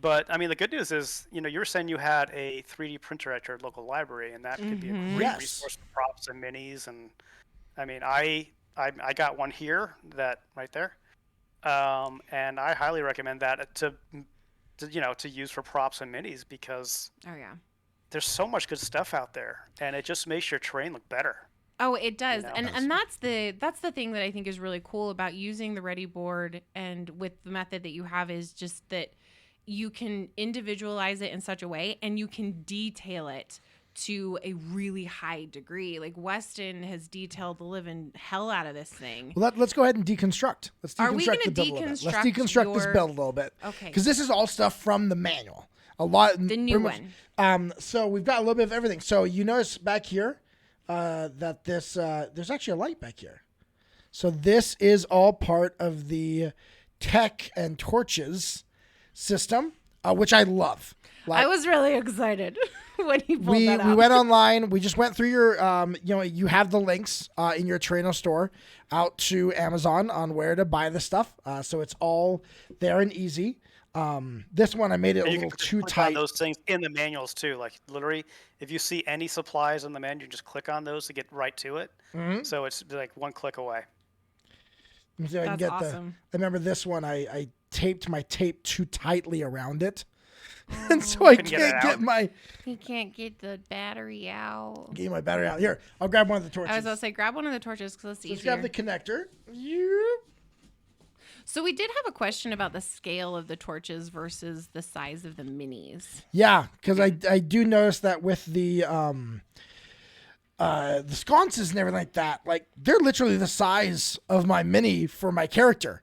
But I mean, the good news is, you were saying you had a 3D printer at your local library, and that could be a great resource for props and minis. And I mean, I got one here, that right there, and I highly recommend that to use for props and minis, because there's so much good stuff out there, and it just makes your terrain look better. Oh, it does. And that's the thing that I think is really cool about using the Ready board, and with the method that you have, is just that you can individualize it in such a way, and you can detail it to a really high degree. Like Weston has detailed the living hell out of this thing. Well, let's go ahead and deconstruct. Let's deconstruct Are we going to the build a little bit. Let's deconstruct deconstruct this build a little bit. Okay. Because this is all stuff from the manual. A lot. The new one. So we've got a little bit of everything. So you notice back here that this there's actually a light back here. So this is all part of the tech and torches system, which I love. I was really excited when he pulled that out. We went online. We just went through your, you have the links in your Terraino store out to Amazon on where to buy the stuff. So it's all there and easy. This one I made it a little too tight. On those things in the manuals too. Like literally, if you see any supplies in the menu, just click on those to get right to it. So it's like one click away. Let me see if I can get awesome. I remember this one. I taped my tape too tightly around it. And so I can't get my... He can't get the battery out. Get my battery out. Here, I'll grab one of the torches. I was going to say, grab one of the torches because it's easier. Let's grab the connector. So we did have a question about the scale of the torches versus the size of the minis. Yeah, because I do notice that with the sconces and everything like that, like they're literally the size of my mini for my character.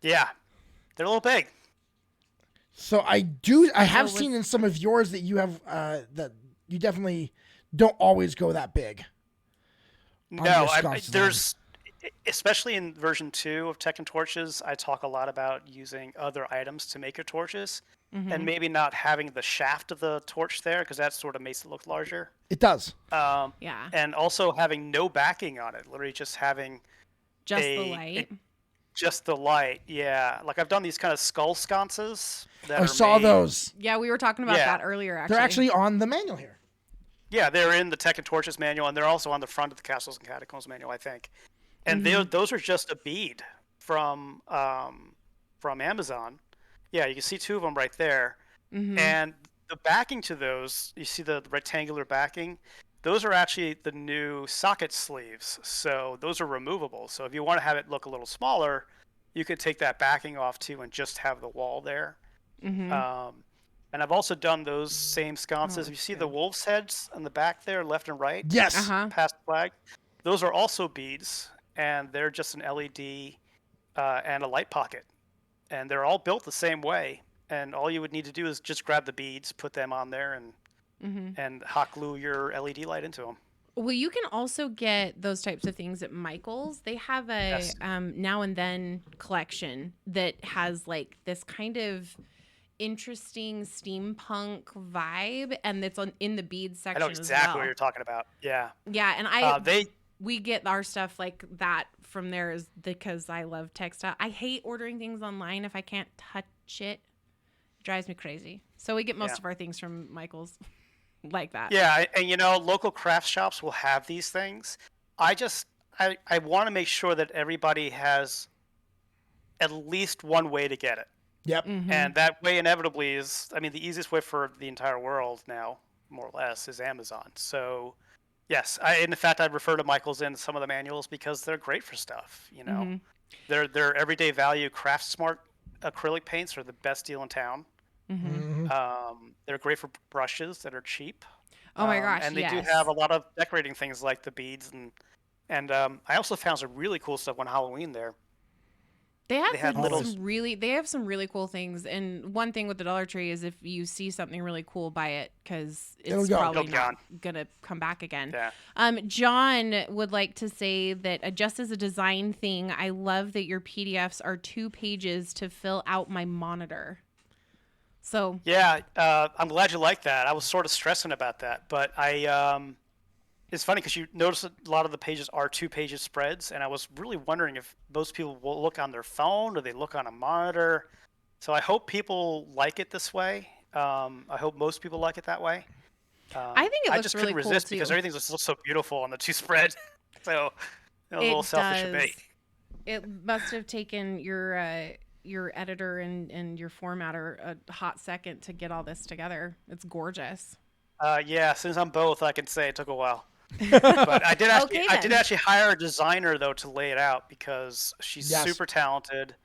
Yeah, they're a little big. So I have seen in some of yours that you have that you definitely don't always go that big. No, there's, especially in version 2 of Tech and Torches, I talk a lot about using other items to make your torches, and maybe not having the shaft of the torch there, because that sort of makes it look larger. It does. Yeah. And also having no backing on it, literally just having just the light. Just the light, yeah. Like I've done these kind of skull sconces. I saw those. Yeah, we were talking about that earlier, actually. They're actually on the manual here. Yeah, they're in the Tech and Torches manual, and they're also on the front of the Castles and Catacombs manual, I think. And those are just a bead from Amazon. Yeah, you can see 2 of them right there. And the backing to those, you see the rectangular backing? Those are actually the new socket sleeves. So those are removable. So if you want to have it look a little smaller, you could take that backing off too and just have the wall there. And I've also done those same sconces. You see the wolf's heads on the back there, left and right? Yes. Past the flag. Those are also beads, and they're just an LED and a light pocket. And they're all built the same way. And all you would need to do is just grab the beads, put them on there, and hot glue your LED light into them. Well, you can also get those types of things at Michael's. They have a Now and Then collection that has like this kind of interesting steampunk vibe, and it's in the beads section. I know exactly what you're talking about. Yeah. Yeah, and we get our stuff like that from there is because I love textile. I hate ordering things online if I can't touch it. It drives me crazy. So we get most of our things from Michael's. Like that. Yeah, and local craft shops will have these things. I want to make sure that everybody has at least one way to get it. Yep. And that way inevitably is, the easiest way for the entire world now, more or less, is Amazon. So, yes, in fact, I'd refer to Michael's in some of the manuals because they're great for stuff, They're everyday value, craft smart acrylic paints are the best deal in town. They're great for brushes that are cheap. Oh my gosh, and they do yes. have a lot of decorating things like the beads and I also found some really cool stuff on Halloween there. They had have little- some really cool things. And one thing with the Dollar Tree is if you see something really cool, buy it because it's probably It'll not gonna come back again. Yeah. John would like to say that just as a design thing, I love that your PDFs are 2 pages to fill out my monitor. So Yeah, I'm glad you like that. I was sort of stressing about that, but it's funny because you notice a lot of the pages are 2-page spreads, and I was really wondering if most people will look on their phone or they look on a monitor. So I hope people like it this way. I hope most people like it that way. I think it I looks just really couldn't cool resist too. because everything's just so beautiful on the 2 spread. So a little selfish of me. It must have taken your editor and your formatter a hot second to get all this together. It's gorgeous. Yeah, since I'm both, I can say it took a while. But I did actually hire a designer though to lay it out because she's super talented,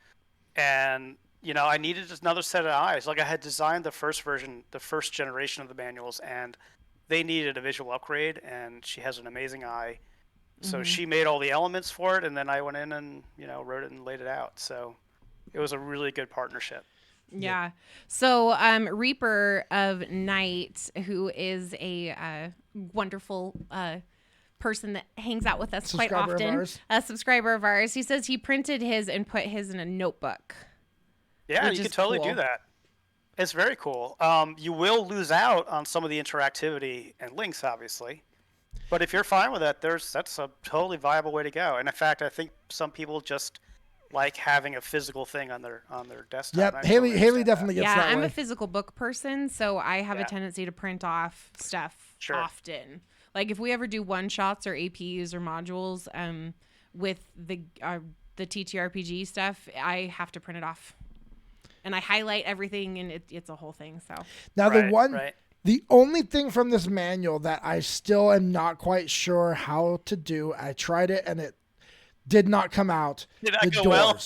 and I needed another set of eyes. Like I had designed the first version, the first generation of the manuals, and they needed a visual upgrade, and she has an amazing eye. So she made all the elements for it, and then I went in and wrote it and laid it out. So it was a really good partnership. Yeah. So Reaper of Night, who is a wonderful person that hangs out with us quite often, a subscriber of ours, he says he printed his and put his in a notebook. Yeah, you could totally do that. It's very cool. You will lose out on some of the interactivity and links, obviously. But if you're fine with that, that's a totally viable way to go. And in fact, I think some people just like having a physical thing on their desktop. Yep, Hayley definitely gets that way. Yeah, I'm a physical book person, so I have a tendency to print off stuff often. Like if we ever do one-shots or APs or modules with the TTRPG stuff, I have to print it off. And I highlight everything, and it's a whole thing. So now the only thing from this manual that I still am not quite sure how to do, I tried it and it did not come out. Did that go well?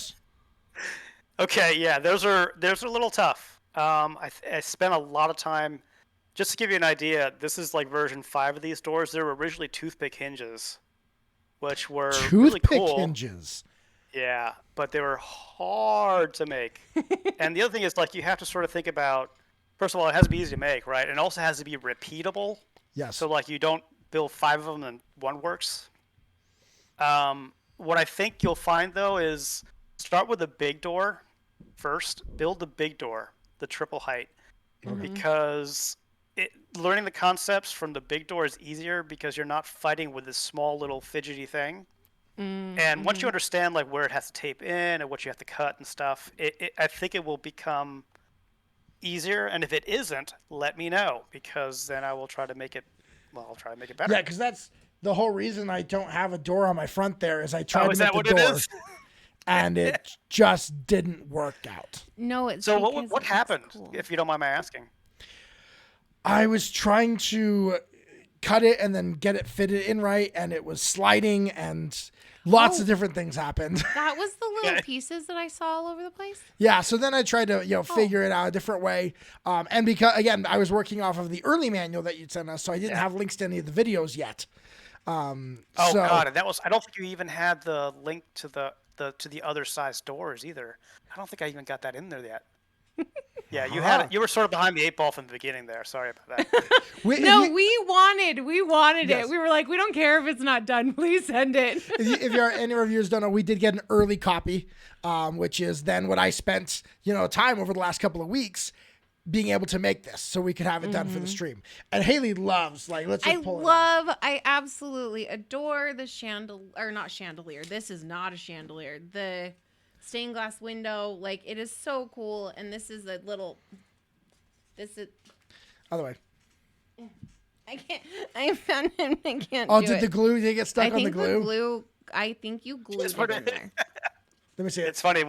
Okay, yeah, those are a little tough. I spent a lot of time. Just to give you an idea, this is like version 5 of these doors. They were originally toothpick hinges, which were really cool. Toothpick hinges. Yeah, but they were hard to make. And the other thing is, like, you have to sort of think about, first of all, it has to be easy to make, right? And it also has to be repeatable. Yes. So, like, you don't build 5 of them and one works. What I think you'll find, though, is start with the big door first. Build the big door, the triple height, because learning the concepts from the big door is easier because you're not fighting with this small little fidgety thing. And once you understand like where it has to tape in and what you have to cut and stuff, I think it will become easier. And if it isn't, let me know, because then I will try to make it. Well, I'll try to make it better. Yeah, because that's the whole reason I don't have a door on my front there is I tried to make the door, it is? And it just didn't work out. No, it's so what happened, if you don't mind my asking? I was trying to cut it and then get it fitted in right, and it was sliding, and lots of different things happened. That was the little pieces that I saw all over the place? Yeah, so then I tried to figure it out a different way. And because, again, I was working off of the early manual that you'd sent us, so I didn't have links to any of the videos yet. God, and I don't think you even had the link to the other size doors either. I don't think I even got that in there yet. Yeah, you had it. You were sort of behind the 8 ball from the beginning there. Sorry about that. we wanted it. We were like, we don't care if it's not done. Please send it. If you're any reviewers don't know, we did get an early copy, which is then what I spent time over the last couple of weeks being able to make this so we could have it done for the stream. And Hayley loves I absolutely adore the chandelier, or not chandelier. This is not a chandelier. The stained glass window, like, it is so cool. And this is a little, other way. I can't, I found him, I can't do it. The glue, did it get stuck on the glue? I think you glued it in there. Let me see it. It's funny,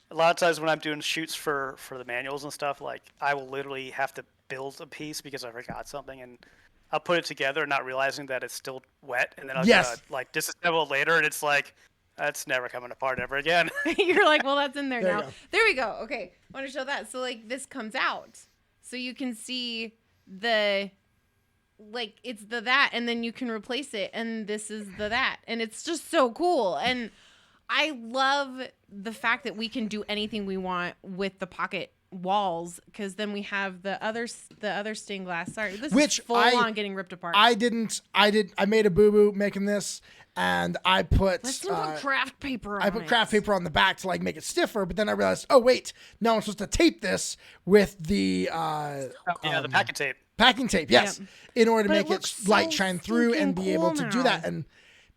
a lot of times when I'm doing shoots for the manuals and stuff, like, I will literally have to build a piece because I forgot something, and I'll put it together not realizing that it's still wet, and then I'll disassemble it later, and it's like, That's never coming apart ever again. You're like, well, that's in there There you now. go. There we go. Okay, I want to show that. So like this comes out, so you can see the, like it's the that, and then you can replace it, and this is the that, and it's just so cool. And I love the fact that we can do anything we want with the pocket walls, because then we have the other stained glass. Sorry, this Which is full on getting ripped apart. I made a boo-boo making this, and I put Let's put craft paper on I put craft paper on the back to like make it stiffer, but then I realized, oh wait, no, I'm supposed to tape this with the the packing tape. packing tape, yes, Yep. in order to But it make it looks light so shine through and be stinking able cool to do now. that. And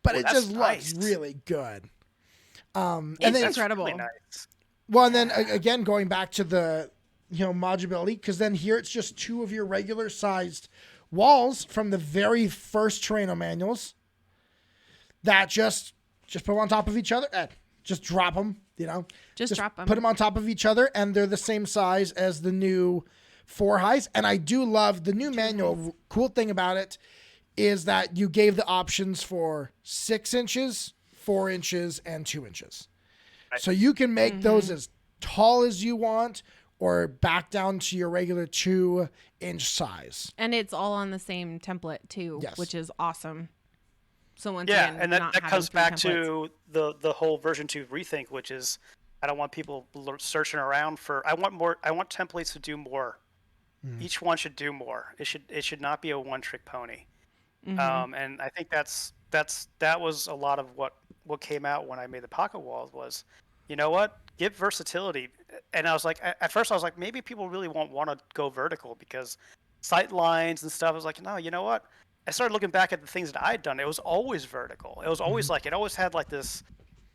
but it that's just nice. looks really good. And It's then incredible. Really nice. well, and then again going back to the modularity, because then here it's just two of your regular sized walls from the very first Terraino manuals that just put them on top of each other. Just drop them, Just drop 'em. Put them on top of each other, and they're the same size as the new 4 highs. And I do love the new manual. Cool thing about it is that you gave the options for 6 inches, 4 inches, and 2 inches. Right. So you can make those as tall as you want, or back down to your regular 2-inch size. And it's all on the same template too, Yes. which is awesome. So once Yeah, again, and not that having comes 3 back templates. to the whole version 2 rethink, which is I don't want people searching around for. I want templates to do more. Each one should do more. It should not be a one-trick pony. And I think that was a lot of what came out when I made the pocket walls was, you know what, give versatility. And I was like, at first I was like, maybe people really won't want to go vertical because sight lines and stuff. I was like, no, you know what? I started looking back at the things that I'd done. It was always vertical. It was always like, it always had like this,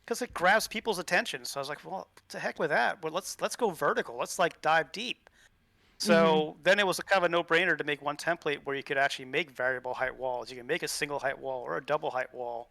because it grabs people's attention. So I was like, well, to heck with that. Well, let's go vertical. Let's like dive deep. So then it was a kind of a no-brainer to make one template where you could actually make variable height walls. You can make a single height wall or a double height wall,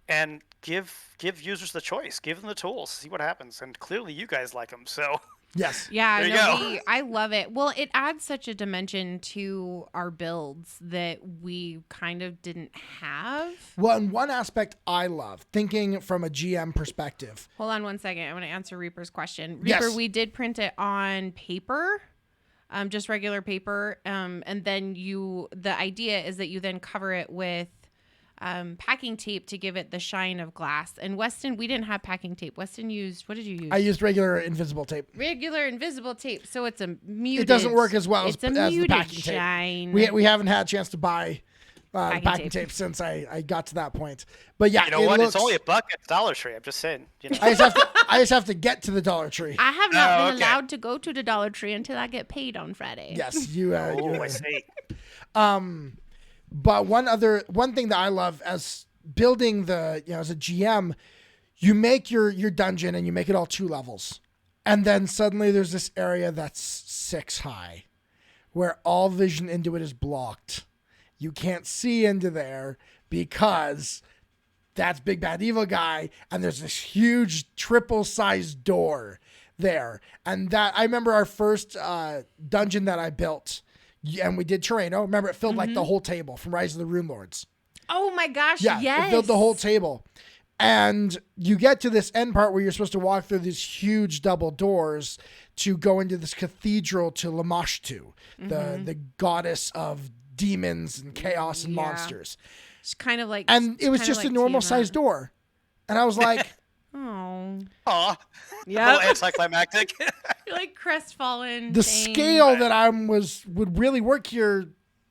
and give users the choice. Give them the tools. See what happens. And clearly, you guys like them. So Yes. Yeah, There you no, go. I love it. Well, it adds such a dimension to our builds that we kind of didn't have. Well, and one aspect I love, thinking from a GM perspective. Hold on one second. I want to answer Reaper's question. Yes. Reaper, we did print it on paper, just regular paper. And then the idea is that you then cover it with packing tape to give it the shine of glass. And Weston, we didn't have packing tape. Weston used, what did you use? I used regular invisible tape. Regular invisible tape. So it's a muted. It doesn't work as well as it's a the muted packing shine. tape. We haven't had a chance to buy packing tape. tape since I got to that point. But yeah, you know what? It's only $1 at Dollar Tree. I'm just saying. You know. I just have to get to the Dollar Tree. I have not been okay. allowed to go to the Dollar Tree until I get paid on Friday. Yes, you. Oh, I see. But one thing that I love as building as a GM, you make your dungeon and you make it all 2 levels. And then suddenly there's this area that's 6 high where all vision into it is blocked. You can't see into there because that's Big Bad Evil Guy. And there's this huge triple-sized door there. And that, I remember our first dungeon that I built, and we did Terraino. Remember, it filled like the whole table from Rise of the Rune Lords. Oh my gosh, Yeah, yes. it filled the whole table. And you get to this end part where you're supposed to walk through these huge double doors to go into this cathedral to Lamashtu, the goddess of demons and chaos and Yeah. monsters. It's kind of like, And it was kinda just like a normal Tiamat. sized door. And I was like, Oh, Aw. yeah. A little anticlimactic. You're like crestfallen. the dang. scale that I would really work here,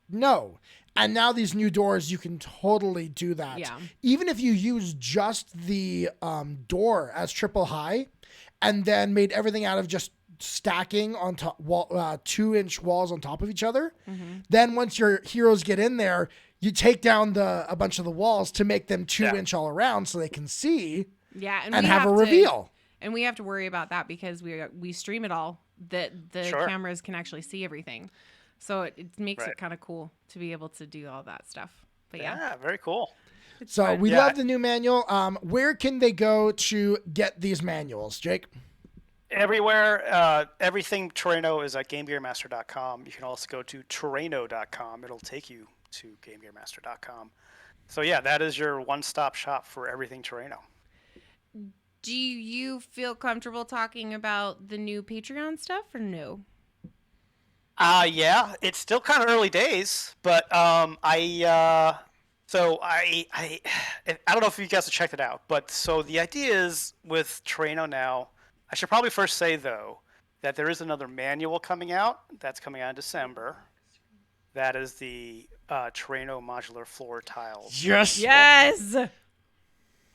no. And now these new doors, you can totally do that. Yeah. Even if you use just the door as triple high, and then made everything out of just stacking on top 2-inch walls on top of each other. Then once your heroes get in there, you take down a bunch of the walls to make them 2-inch all around so they can see Yeah, and we have a to- reveal. And we have to worry about that because we stream it all, that the Sure. cameras can actually see everything. So it makes Right. it kind of cool to be able to do all that stuff. But yeah. Yeah, very cool. So fun. we Yeah. love the new manual. Where can they go to get these manuals, Jake? Everywhere, everything Terraino is at GameGearMaster.com. You can also go to Terraino.com. It'll take you to GameGearMaster.com. So yeah, that is your one-stop shop for everything Terraino. do you feel comfortable talking about the new Patreon stuff or no? Yeah, it's still kind of early days, but I don't know if you guys have checked it out, but so the idea is with Terraino now. I should probably first say though that there is another manual coming out. That's coming out in December. That is the Terraino modular floor tiles. Yes. Yes.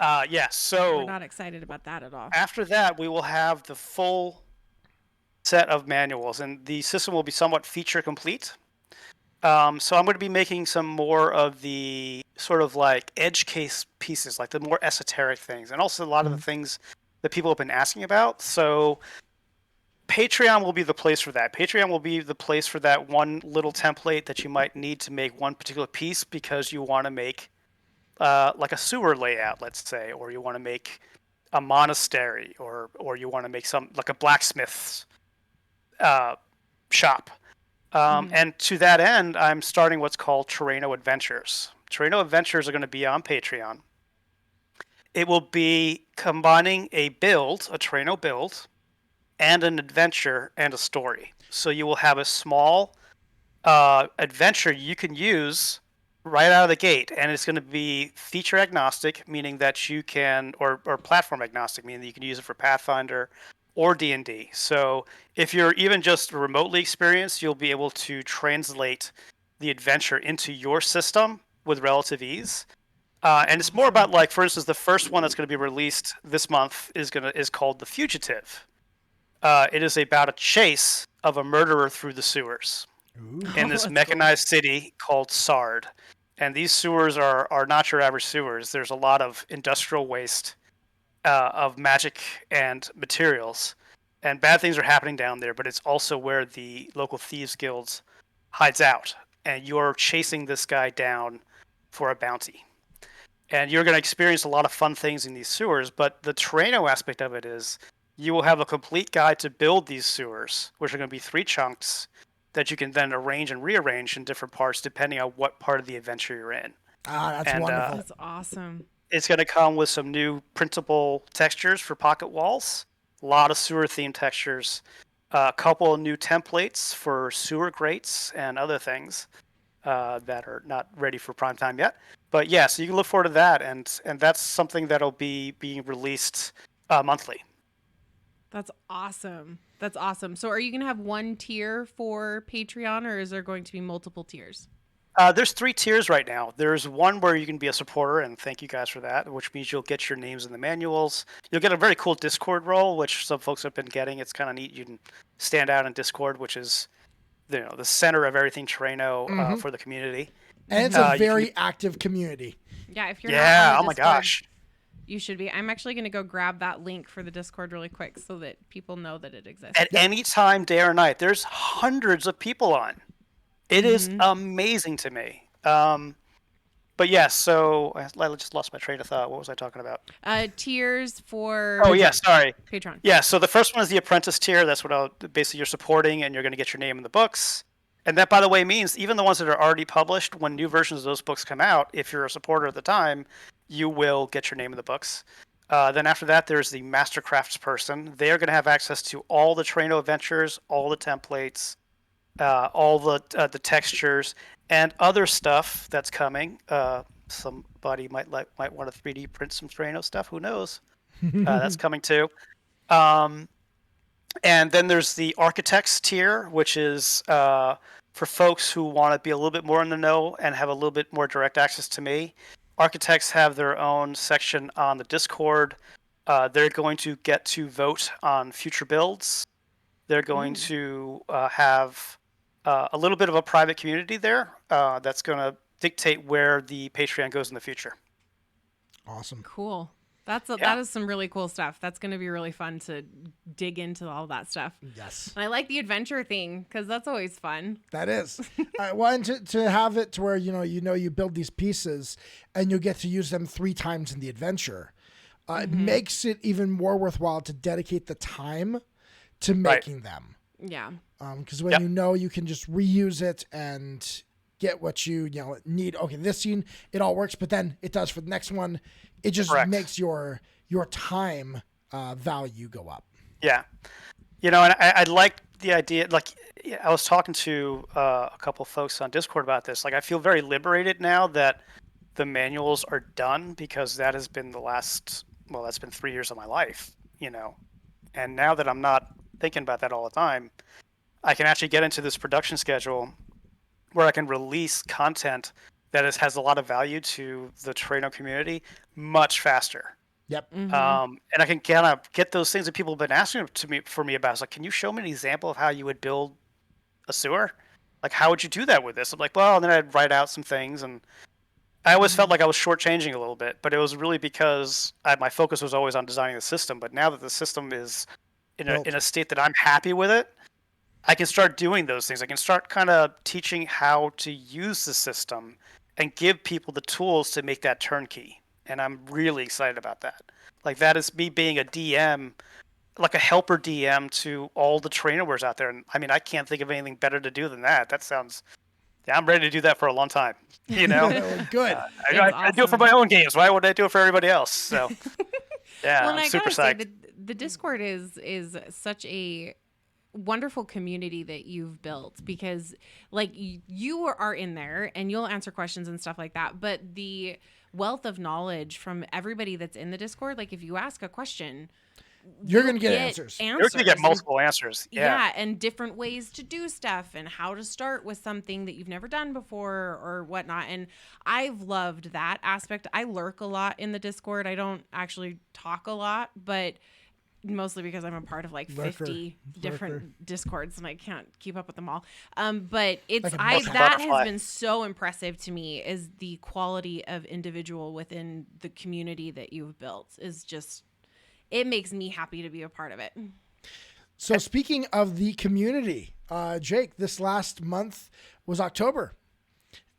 Yes. So We're not excited about that at all. after that, we will have the full set of manuals, and the system will be somewhat feature complete. So I'm going to be making some more of the sort of like edge case pieces, like the more esoteric things, and also a lot of the things that people have been asking about. So Patreon will be the place for that. Patreon will be the place for that one little template that you might need to make one particular piece because you want to make like a sewer layout, let's say, or you want to make a monastery, or you want to make some like a blacksmith's shop. And to that end, I'm starting what's called Terraino Adventures. Terraino Adventures are going to be on Patreon. It will be combining a Terraino build, and an adventure and a story. So you will have a small adventure you can use right out of the gate, and it's going to be feature agnostic, meaning that you can, or platform agnostic, meaning that you can use it for Pathfinder or D&D. So if you're even just remotely experienced, you'll be able to translate the adventure into your system with relative ease. And it's more about, like, for instance, the first one that's going to be released this month is called The Fugitive. It is about a chase of a murderer through the sewers in this mechanized city called Sard. And these sewers are not your average sewers. There's a lot of industrial waste of magic and materials, and bad things are happening down there, but it's also where the local thieves guilds hides out, and you're chasing this guy down for a bounty. And you're going to experience a lot of fun things in these sewers, but the Terraino aspect of it is you will have a complete guide to build these sewers, which are going to be 3 chunks that you can then arrange and rearrange in different parts depending on what part of the adventure you're in. That's wonderful. That's awesome. It's going to come with some new printable textures for pocket walls, a lot of sewer-themed textures, a couple of new templates for sewer grates and other things that are not ready for prime time yet. But yeah, so you can look forward to that, and that's something that'll be being released monthly. That's awesome. That's awesome. So are you going to have one tier for Patreon, or is there going to be multiple tiers? There's 3 tiers right now. There's one where you can be a supporter, and thank you guys for that, which means you'll get your names in the manuals. You'll get a very cool Discord role, which some folks have been getting. It's kind of neat. You can stand out in Discord, which is the center of everything Terraino for the community. And it's a very active community. Yeah, if you're not on the oh my Discord, gosh. you should be. I'm actually going to go grab that link for the Discord really quick so that people know that it exists. At any time, day or night, there's hundreds of people on. It is amazing to me. But yeah, so I just lost my train of thought. What was I talking about? Tiers for Sorry. Patreon. Yeah, so the first one is the apprentice tier. That's what basically you're supporting, and you're going to get your name in the books. And that, by the way, means even the ones that are already published, when new versions of those books come out, if you're a supporter at the time, you will get your name in the books. Then after that, there's the master crafts person. They're going to have access to all the Terraino adventures, all the templates, all the textures, and other stuff that's coming. Somebody might want to 3D print some Terraino stuff. Who knows? That's coming too. And then there's the architects tier, which is for folks who want to be a little bit more in the know and have a little bit more direct access to me. Architects have their own section on the Discord. They're going to get to vote on future builds. They're going to have a little bit of a private community there that's going to dictate where the Patreon goes in the future. Awesome. Cool. That is some really cool stuff. That's going to be really fun to dig into all that stuff. Yes. And I like the adventure thing because that's always fun. That is. And to have it to where, you build these pieces and you get to use them 3 times in the adventure. It makes it even more worthwhile to dedicate the time to making them. Yeah. Because when you can just reuse it and get what you need. Okay, this scene, it all works, but then it does for the next one. It just Correct. makes your time value go up. Yeah. And I like the idea, like I was talking to a couple folks on Discord about this. Like I feel very liberated now that the manuals are done, because that has been that's been 3 years of my life, and now that I'm not thinking about that all the time, I can actually get into this production schedule where I can release content that has a lot of value to the Terraino community much faster. Yep. Mm-hmm. And I can kind of get those things that people have been asking for me about. It's like, can you show me an example of how you would build a sewer? Like, how would you do that with this? I'm like, well, and then I'd write out some things, and I always felt like I was shortchanging a little bit, but it was really because my focus was always on designing the system. But now that the system is in a state that I'm happy with it, I can start doing those things. I can start kind of teaching how to use the system and give people the tools to make that turnkey. And I'm really excited about that. Like, that is me being a DM, like a helper DM to all the Terrainowares out there. And I mean, I can't think of anything better to do than that. I'm ready to do that for a long time. Good. I do it for my own games. Why would I do it for everybody else? So, yeah, well, and I'm super gotta psyched. say, the Discord is such a wonderful community that you've built, because like you are in there and you'll answer questions and stuff like that, but the wealth of knowledge from everybody that's in the Discord, like if you ask a question, you're going to get answers. You're going to get multiple answers. Yeah, and different ways to do stuff and how to start with something that you've never done before or whatnot. And I've loved that aspect. I lurk a lot in the Discord. I don't actually talk a lot, but mostly because I'm a part of like 50 different Discords and I can't keep up with them all. But that has been so impressive to me, is the quality of individual within the community that you've built is just, it makes me happy to be a part of it. So speaking of the community, Jake, this last month was October.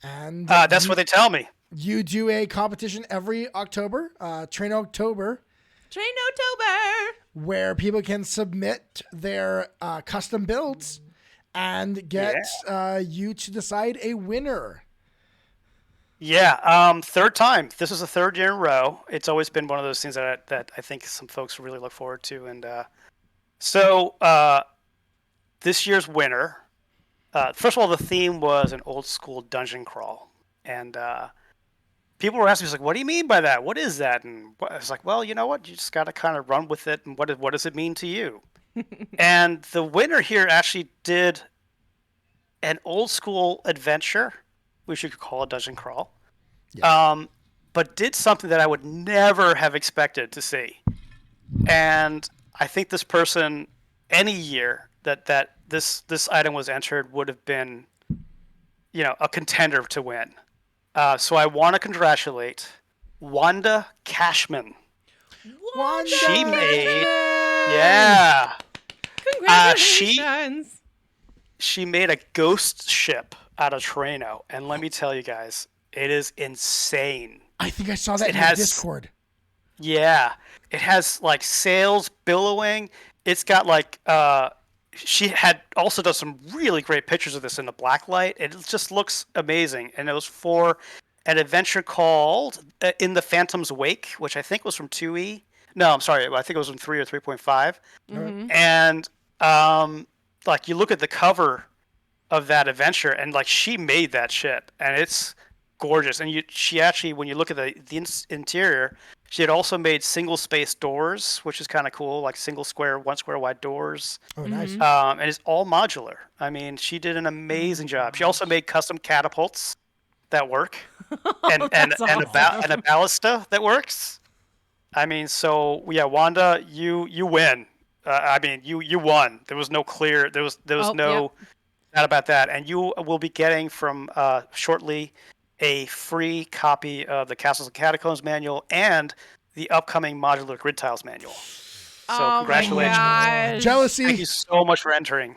And that's what they tell me. You do a competition every October, Trainoctober, where people can submit their custom builds and get you to decide a winner. Yeah, third time. This is the third year in a row. It's always been one of those things that I think some folks really look forward to. And so this year's winner, first of all, the theme was an old school dungeon crawl. And people were asking me, like, what do you mean by that? What is that? And I was like, well, you know what? You just got to kind of run with it. And what does it mean to you? And the winner here actually did an old school adventure, which you could call a dungeon crawl, but did something that I would never have expected to see. And I think this person, any year that this item was entered, would have been, a contender to win. So I want to congratulate Wanda Cashman. She made, Congratulations. She made a ghost ship out of Terraino, and let me tell you guys, it is insane. I think I saw that in the Discord. Yeah, it has like sails billowing. It's got like she had also done some really great pictures of this in the black light. It just looks amazing, and it was for an adventure called In the Phantom's Wake, which I think was from 2E. No, I'm sorry, I think it was from 3 or 3.5. Mm-hmm. And like you look at the cover of that adventure, and like she made that ship, and it's gorgeous. And she actually, when you look at the interior, she had also made single space doors, which is kind of cool, like one square wide doors. Oh, nice. And it's all modular. I mean, she did an amazing job. She also made custom catapults that work, and a ballista that works. I mean, so yeah, Wanda, you win. I mean, you won. There was no doubt about that. And you will be getting from shortly a free copy of the Castles and Catacombs manual and the upcoming modular grid tiles manual. So congratulations. My gosh. Jealousy. Thank you so much for entering.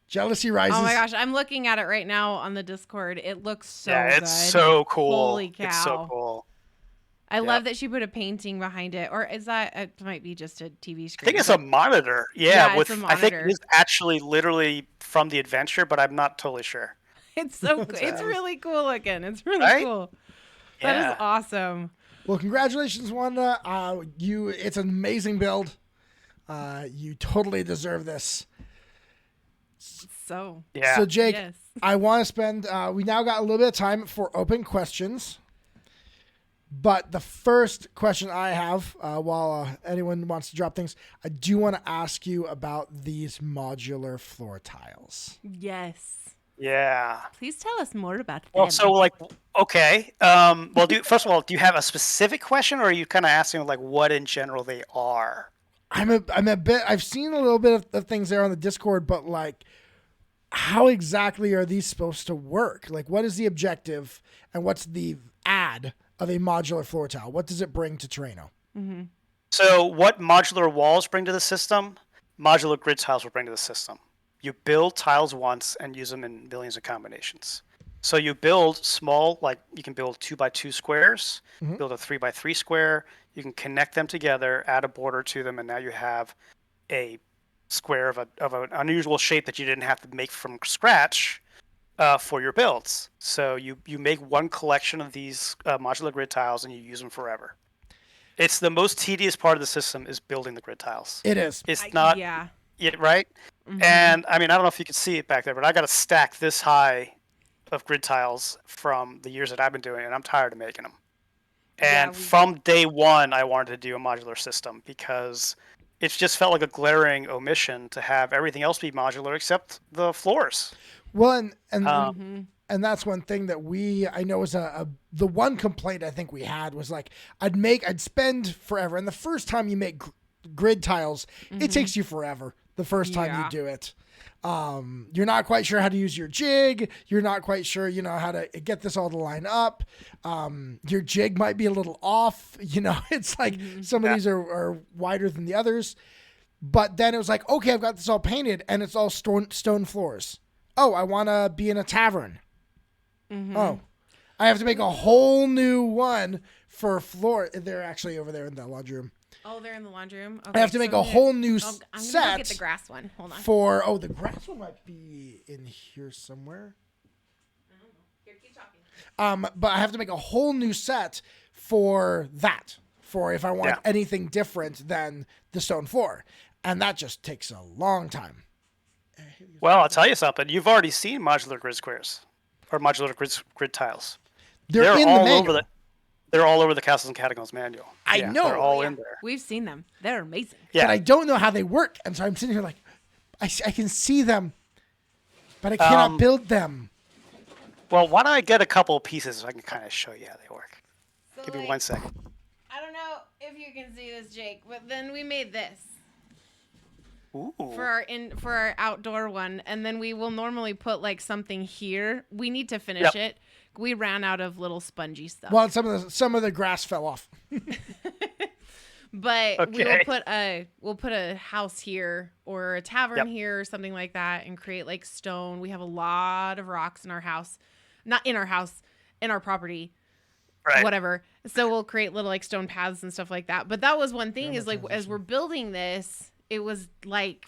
Jealousy rises. Oh my gosh, I'm looking at it right now on the Discord. It looks so good. It's so cool. Holy cow. It's so cool. I love that she put a painting behind it. Or is that, it might be just a TV screen. I think it's a monitor. Yeah, it's a monitor. I think it is actually literally from the adventure, but I'm not totally sure. It's so cool. It's really cool looking. It's really Right? cool. That Yeah. is awesome. Well, congratulations, Wanda. It's an amazing build. You totally deserve this. So, Yeah. So, Jake, yes. I want to spend. We now got a little bit of time for open questions. But the first question I have, while anyone wants to drop things, I do want to ask you about these modular floor tiles. Yes. Yeah. Please tell us more about them. Well, so like, okay. Well, first of all, do you have a specific question, or are you kind of asking like what in general they are? I'm a bit. I've seen a little bit of things there on the Discord, but like, how exactly are these supposed to work? Like, what is the objective, and what's the add of a modular floor tile? What does it bring to Terraino? Mm-hmm. So, what modular walls bring to the system, modular grid tiles will bring to the system. You build tiles once and use them in millions of combinations. So you build small, like you can build 2x2 squares, build a 3x3 square. You can connect them together, add a border to them, and now you have a square of an unusual shape that you didn't have to make from scratch for your builds. So you make one collection of these modular grid tiles and you use them forever. It's the most tedious part of the system is building the grid tiles. It is. It's not. Yeah. Yeah, right? Mm-hmm. And I mean, I don't know if you can see it back there, but I got a stack this high of grid tiles from the years that I've been doing it, and I'm tired of making them. And from day one, I wanted to do a modular system because it just felt like a glaring omission to have everything else be modular except the floors. Well, and that's one thing that I know was the one complaint I think we had was like, I'd spend forever. And the first time you make grid tiles, it takes you forever. The first time you do it, you're not quite sure how to use your jig. You're not quite sure, how to get this all to line up. Your jig might be a little off. It's like some of these are wider than the others. But then it was like, okay, I've got this all painted and it's all stone floors. Oh, I want to be in a tavern. Oh, I have to make a whole new one for floor. They're actually over there in the laundry room. Oh, they're in the laundry room? Okay, I have to make a whole new set. I'm going to go get the grass one. Hold on. The grass one might be in here somewhere. I don't know. Here, keep talking. But I have to make a whole new set for that, for if I want anything different than the stone floor. And that just takes a long time. Well, I'll tell you something. You've already seen modular grid squares or modular grid tiles. They're in all the manual. over they're all over the Castles and Catacombs manual. I know. They're all in there. We've seen them. They're amazing. But I don't know how they work. And so I'm sitting here like, I can see them, but I cannot build them. Well, why don't I get a couple of pieces so I can kind of show you how they work? So, Give me 1 second. I don't know if you can see this, Jake, but then we made this. Ooh. For our outdoor one, and then we will normally put like something here. We need to finish it. We ran out of little spongy stuff. Well, some of the grass fell off. But we'll put a house here or a tavern here or something like that and create like stone. We have a lot of rocks in our house. Not in our house, in our property. Right. Whatever. So we'll create little like stone paths and stuff like that. But that was one thing is like as we're building this, it was like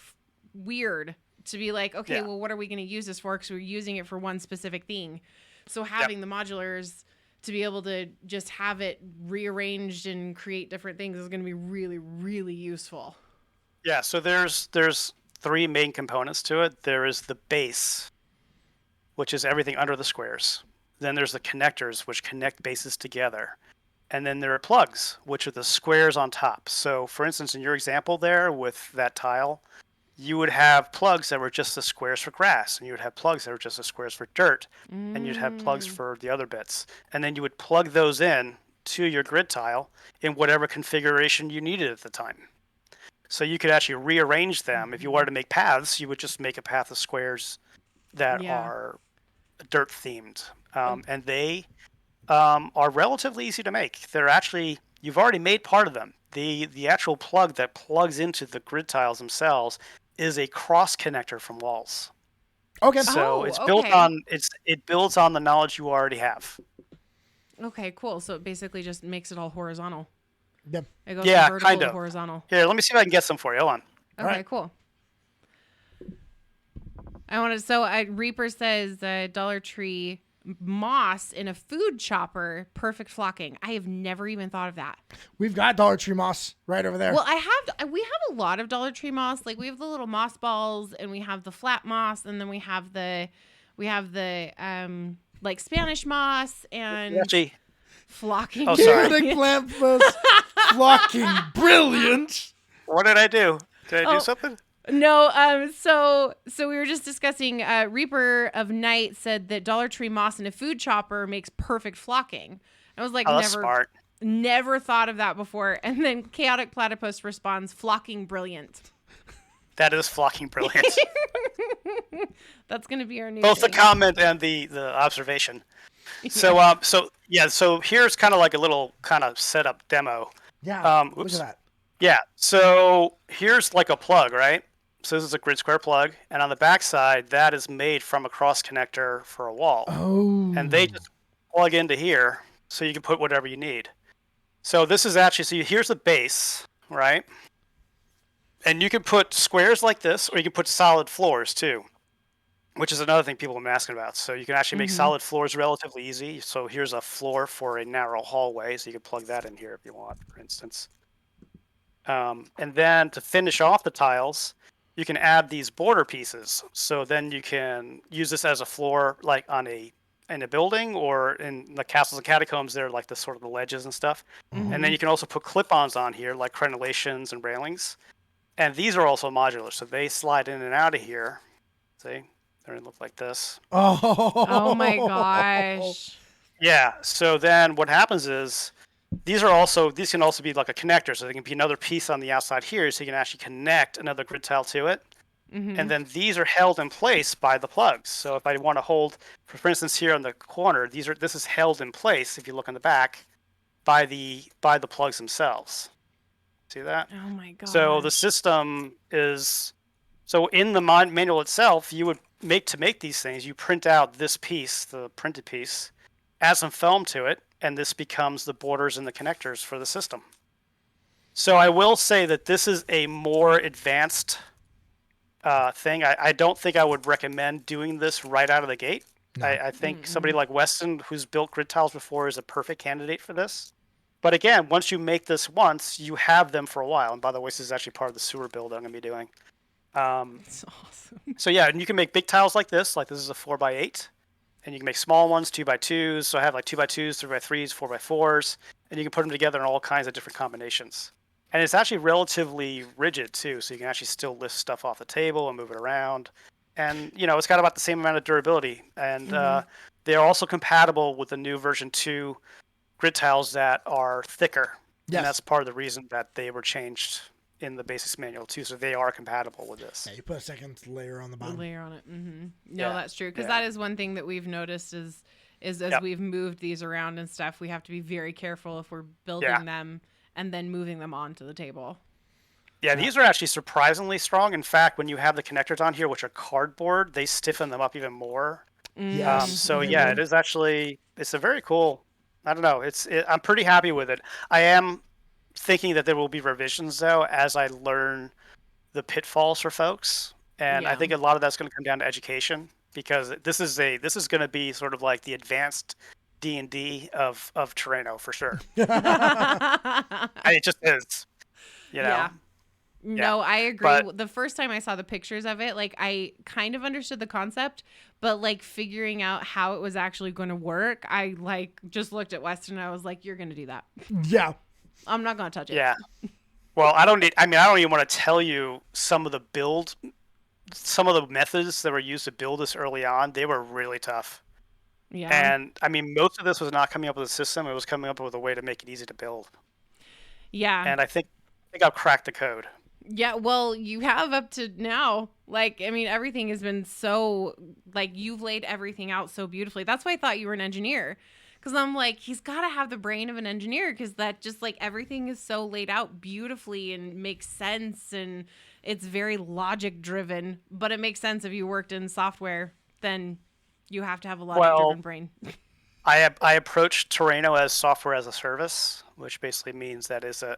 weird to be like, okay, well, what are we going to use this for? Because we're using it for one specific thing. So having the modulars to be able to just have it rearranged and create different things is going to be really, really useful. Yeah. So there's 3 main components to it. There is the base, which is everything under the squares. Then there's the connectors, which connect bases together. And then there are plugs, which are the squares on top. So, for instance, in your example there with that tile, you would have plugs that were just the squares for grass, and you would have plugs that were just the squares for dirt, and you'd have plugs for the other bits. And then you would plug those in to your grid tile in whatever configuration you needed at the time. So you could actually rearrange them. If you wanted to make paths, you would just make a path of squares that are dirt themed. And they are relatively easy to make. They're actually, you've already made part of them. The actual plug that plugs into the grid tiles themselves is a cross connector from walls. Okay. So it's built on it builds on the knowledge you already have. Okay, cool. So it basically just makes it all horizontal. Yep. It goes from vertical to horizontal. Here, let me see if I can get some for you. Hold on. Okay, cool. Reaper says Dollar Tree moss in a food chopper, perfect flocking. I have never even thought of that. We've got Dollar Tree moss right over there. Well, we have a lot of Dollar Tree moss. Like we have the little moss balls, and we have the flat moss, and then we have the like Spanish moss and flocking. Oh, sorry. Plant moss, flocking, brilliant. What did I do? Did I do something? No, so we were just discussing, Reaper of Night said that Dollar Tree moss in a food chopper makes perfect flocking. I was like, never thought of that before. And then Chaotic Platypus responds, flocking brilliant. That is flocking brilliant. That's going to be our new Both thing. the comment and the observation. So here's kind of like a little kind of setup demo. Yeah, look at that. Yeah, so here's like a plug, right? So this is a grid square plug, and on the back side, that is made from a cross connector for a wall. Oh. And they just plug into here, so you can put whatever you need. So this is actually, here's the base, right? And you can put squares like this, or you can put solid floors too, which is another thing people have been asking about. So you can actually make solid floors relatively easy. So here's a floor for a narrow hallway, so you can plug that in here if you want, for instance. And then to finish off the tiles, you can add these border pieces. So then you can use this as a floor, like in a building, or in the castles and catacombs. They're like the sort of the ledges and stuff. And then you can also put clip-ons on here, like crenellations and railings. And these are also modular, so they slide in and out of here. See, they're gonna look like this. Oh my gosh. Yeah. So then what happens is these can also be like a connector, so there can be another piece on the outside here, so you can actually connect another grid tile to it. And then these are held in place by the plugs. So if I want to hold, for instance, here on the corner, this is held in place. If you look in the back, by the plugs themselves. See that? Oh my god. So the system is, so in the manual itself, you would make these things. You print out this piece, the printed piece, add some foam to it, and this becomes the borders and the connectors for the system. So I will say that this is a more advanced thing. I don't think I would recommend doing this right out of the gate. No. I think somebody like Weston, who's built grid tiles before, is a perfect candidate for this. But again, once you make this once, you have them for a while. And by the way, this is actually part of the sewer build I'm going to be doing. That's awesome. So yeah, and you can make big tiles like this is a 4x8. And you can make small ones, 2x2s. So I have like 2x2s, 3x3s, 4x4s. And you can put them together in all kinds of different combinations. And it's actually relatively rigid too. So you can actually still lift stuff off the table and move it around. And, it's got about the same amount of durability. And they're also compatible with the new version 2 grid tiles that are thicker. Yes. And that's part of the reason that they were changed in the basics manual too. So they are compatible with this. Yeah, you put a second layer on the bottom. Layer on it. No, that's true. Because that is one thing that we've noticed is as we've moved these around and stuff, we have to be very careful if we're building them and then moving them onto the table. Yeah, these are actually surprisingly strong. In fact, when you have the connectors on here, which are cardboard, they stiffen them up even more. Yes. It is actually, it's a very cool, I don't know. I'm pretty happy with it. I am thinking that there will be revisions though as I learn the pitfalls for folks, and I think a lot of that's going to come down to education, because this is going to be sort of like the advanced D&D of Terraino for sure. It just is, Yeah. No, I agree. But the first time I saw the pictures of it, like I kind of understood the concept, but like figuring out how it was actually going to work, I like just looked at Weston and I was like, "You're going to do that." Yeah. I'm not going to touch it. Yeah. Well, I don't even want to tell you some of the methods that were used to build this early on. They were really tough. Yeah. And most of this was not coming up with a system. It was coming up with a way to make it easy to build. Yeah. And I think I've cracked the code. Yeah, well, you have up to now. Like, everything has been so, like, you've laid everything out so beautifully. That's why I thought you were an engineer. Because I'm like, he's got to have the brain of an engineer, because that just, like, everything is so laid out beautifully and makes sense. And it's very logic-driven. But it makes sense if you worked in software, then you have to have a logic-driven brain. I approach Terraino as software as a service, which basically means that it's a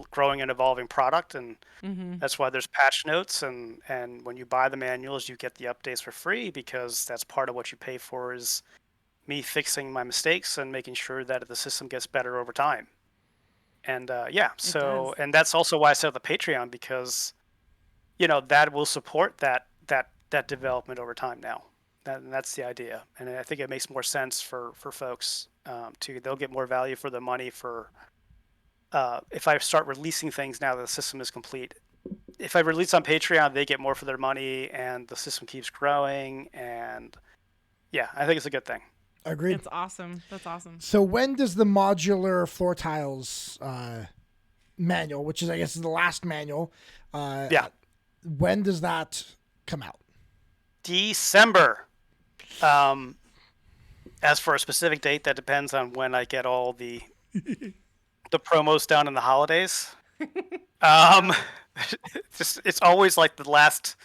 growing and evolving product, and that's why there's patch notes, and when you buy the manuals, you get the updates for free, because that's part of what you pay for, is me fixing my mistakes and making sure that the system gets better over time. And and that's also why I set up the Patreon, because that will support that development over time now. That's the idea, and I think it makes more sense for folks. They'll get more value for the money for if I start releasing things now that the system is complete. If I release on Patreon, they get more for their money, and the system keeps growing. And yeah, I think it's a good thing. Agreed. That's awesome. That's awesome. So when does the modular floor tiles manual, which is I guess is the last manual, when does that come out? December. As for a specific date, that depends on when I get all the promos done in the holidays. It's always like the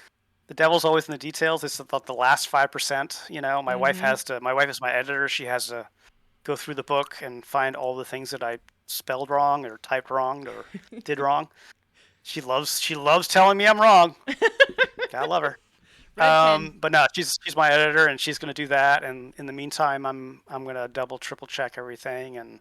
devil's always in the details. It's about the last 5%. My wife my wife is my editor. She has to go through the book and find all the things that I spelled wrong or typed wrong or did wrong. She loves telling me I'm wrong. Gotta love her. But no, she's my editor, and she's going to do that. And in the meantime, I'm going to double, triple check everything and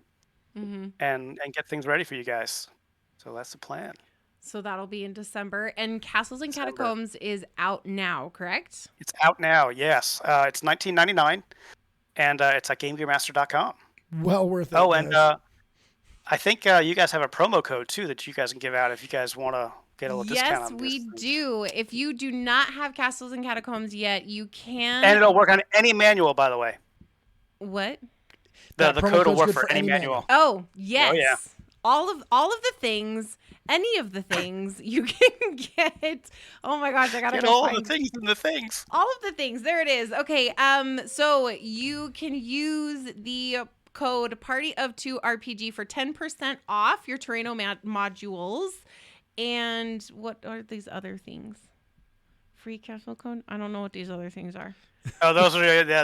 get things ready for you guys. So that's the plan. So that'll be in December. And Castles and Catacombs is out now, correct? It's out now, yes. It's $19.99, and it's at GameGearMaster.com. Well worth it. Oh, and I think you guys have a promo code, too, that you guys can give out if you guys want to get a little discount on this. Yes, we do. If you do not have Castles and Catacombs yet, you can. And it'll work on any manual, by the way. What? The code will work for any manual. Oh, yes. Oh, yeah. All of the things, any of the things you can get. Oh my gosh, I gotta get go all find the things in the things. All of the things. There it is. Okay. So you can use the code PARTYOF2RPG for 10% off your Terraino modules. And what are these other things? Free castle code? I don't know what these other things are. Oh, those are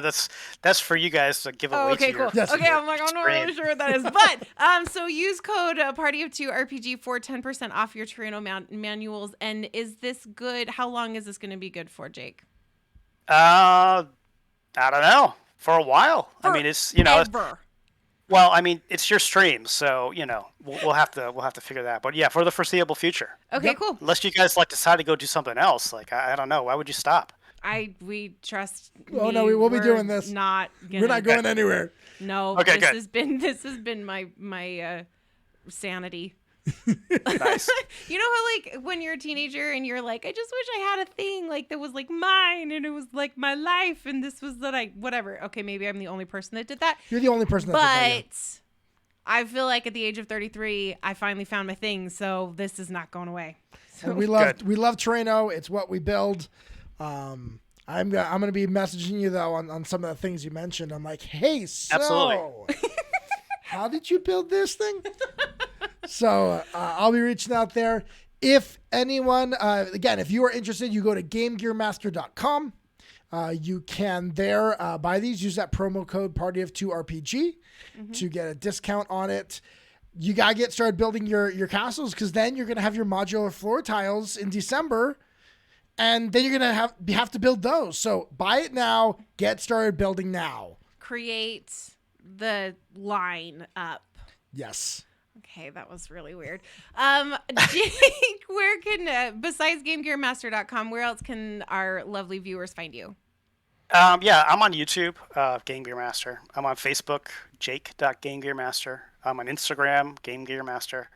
that's for you guys to give away. Oh, okay, to cool. your, Okay, I'm like, I'm not really sure what that is, but so use code PARTYOF2RPG for 10% off your Terraino manuals. And is this good? How long is this going to be good for, Jake? I don't know. For a while. I mean, it's well, I mean, it's your stream, so we'll have to figure that out. But yeah, for the foreseeable future. Okay, cool. Unless you guys decide to go do something else, I don't know. Why would you stop? We trust. Oh no, we will be doing this. We're not going anywhere. No. Okay, this has been my sanity. Nice. You know how when you're a teenager and you're like, I just wish I had a thing that was mine and it was my life and this was whatever. Okay, maybe I'm the only person that did that. You're the only person that did that. But I feel like at the age of 33, I finally found my thing, so this is not going away. So we love Terraino. It's what we build. I'm gonna be messaging you though on some of the things you mentioned. I'm like, hey, so absolutely. How did you build this thing? So I'll be reaching out there. If anyone, again, if you are interested, you go to GameGearMaster.com. You can there buy these. Use that promo code PARTYOF2RPG to get a discount on it. You gotta get started building your castles, because then you're gonna have your modular floor tiles in December, and then you're gonna have to build those. So buy it now. Get started building now. Create the line up. Yes. Okay, that was really weird. Jake, where can, besides GameGearMaster.com, where else can our lovely viewers find you? Yeah, I'm on YouTube, Game Gear Master. I'm on Facebook, Jake.GameGearMaster. I'm on Instagram, Game Gear Master.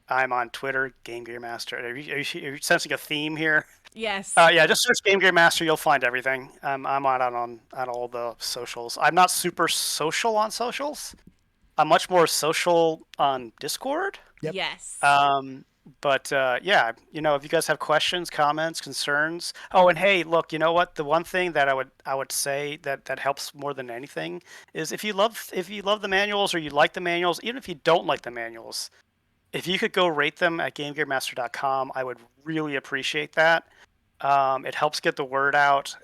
I'm on Twitter, Game Gear Master. Are you sensing a theme here? Yes. Yeah, just search Game Gear Master. You'll find everything. I'm on all the socials. I'm not super social on socials. I'm much more social on Discord. Yep. Yes. But yeah, if you guys have questions, comments, concerns. Oh, and hey, look, you know what? The one thing that I would say that helps more than anything is if you love the manuals, or you like the manuals, even if you don't like the manuals, if you could go rate them at GameGearMaster.com, I would really appreciate that. It helps get the word out.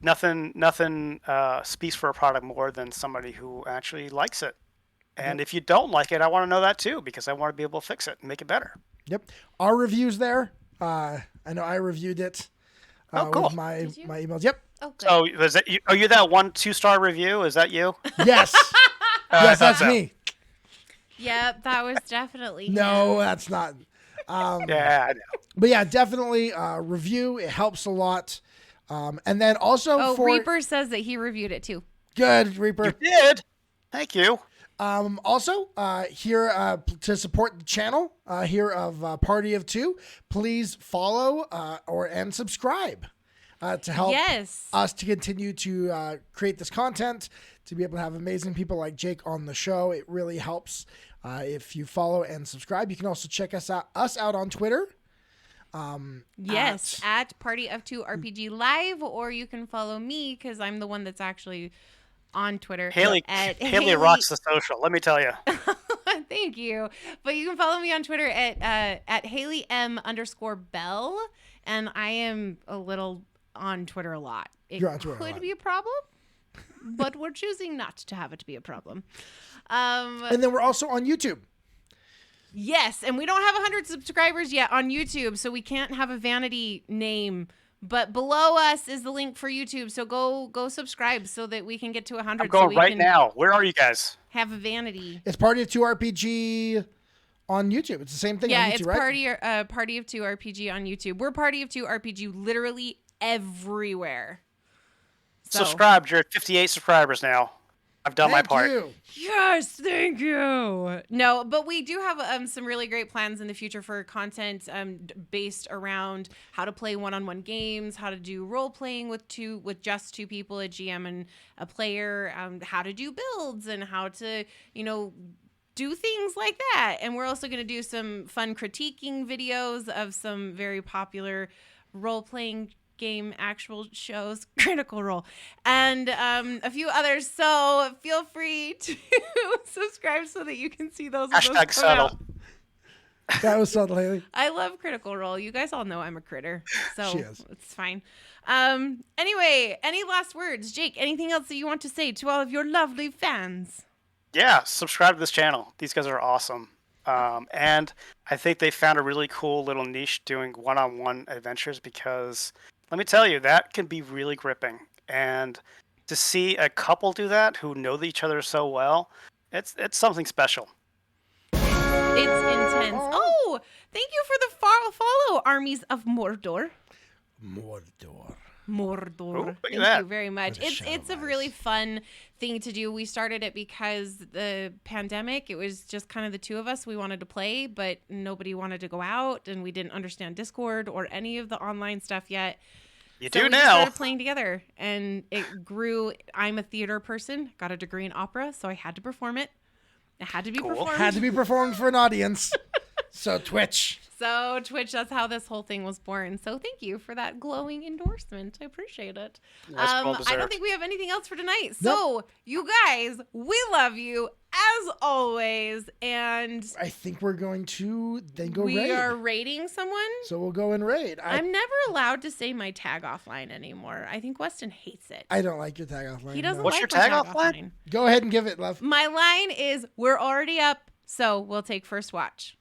nothing speaks for a product more than somebody who actually likes it. And if you don't like it, I want to know that too, because I want to be able to fix it and make it better. Yep. Our review's there. I know I reviewed it cool. with my emails. Yep. Oh, good. So is that you? Are you that 1-2-star review? Is that you? Yes. Yes, that's me. Yep, that was definitely No, him. that's not. Yeah, I know. But yeah, definitely review. It helps a lot. And then also for Reaper says that he reviewed it too. good Reaper. You did. Thank you. Also, here to support the channel here of Party of Two, please follow and subscribe to help Yes. us to continue to create this content, to be able to have amazing people like Jake on the show. It really helps if you follow and subscribe. You can also check us out on Twitter. Yes, at Party of Two RPG Live, or you can follow me because I'm the one that's actually on Twitter. Haley rocks the social. Let me tell you. Thank you. But you can follow me on Twitter at Hayley _Bell, and I am a little on Twitter a lot. It You're on Twitter a could lot. be a problem, but we're choosing not to have it be a problem. And then we're also on YouTube. Yes, and we don't have 100 subscribers yet on YouTube, so we can't have a vanity name. But below us is the link for YouTube, so go subscribe so that we can get to 100. I'm going right now. Where are you guys? Have a vanity. It's Party of Two RPG on YouTube. It's the same thing Yeah, on YouTube, it's right? Party of Two RPG on YouTube. We're Party of Two RPG literally everywhere. So, Subscribed. You're at 58 subscribers now. I've done my Thank part. you. yes, thank you. No, but we do have some really great plans in the future for content based around how to play one-on-one games, how to do role playing with just two people, a GM and a player, how to do builds, and how to do things like that. And we're also going to do some fun critiquing videos of some very popular role playing game actual shows, Critical Role, and a few others. So feel free to subscribe so that you can see those. Hashtag subtle. That was subtle, Haley. I love Critical Role. You guys all know I'm a critter, so She is. it's fine. Anyway, any last words, Jake? Anything else that you want to say to all of your lovely fans? Yeah, subscribe to this channel. These guys are awesome. And I think they found a really cool little niche doing one-on-one adventures, because let me tell you, that can be really gripping. And to see a couple do that who know each other so well, it's something special. It's intense. Oh, thank you for the follow, Armies of Mordor. Mordor. Mordor. Ooh, Thank that. you very much. It's a really fun thing to do. We started it because the pandemic, it was just kind of the two of us. We wanted to play, but nobody wanted to go out, and we didn't understand Discord or any of the online stuff yet. You So do we just now. started playing together, and it grew. I'm a theater person, got a degree in opera, so I had to perform it. It had to be Cool. performed. Had to be performed for an audience. So Twitch. So Twitch, that's how this whole thing was born. So thank you for that glowing endorsement. I appreciate it. That's well I don't deserved. think we have anything else for tonight. So you guys, we love you as always. And I think we're going to then go we raid. are raiding someone. So we'll go and raid. I'm never allowed to say my tag offline anymore. I think Weston hates it. I don't like your tag offline. He doesn't no. What's like your my tag offline? Go ahead and give it, love. My line is, we're already up, so we'll take first watch.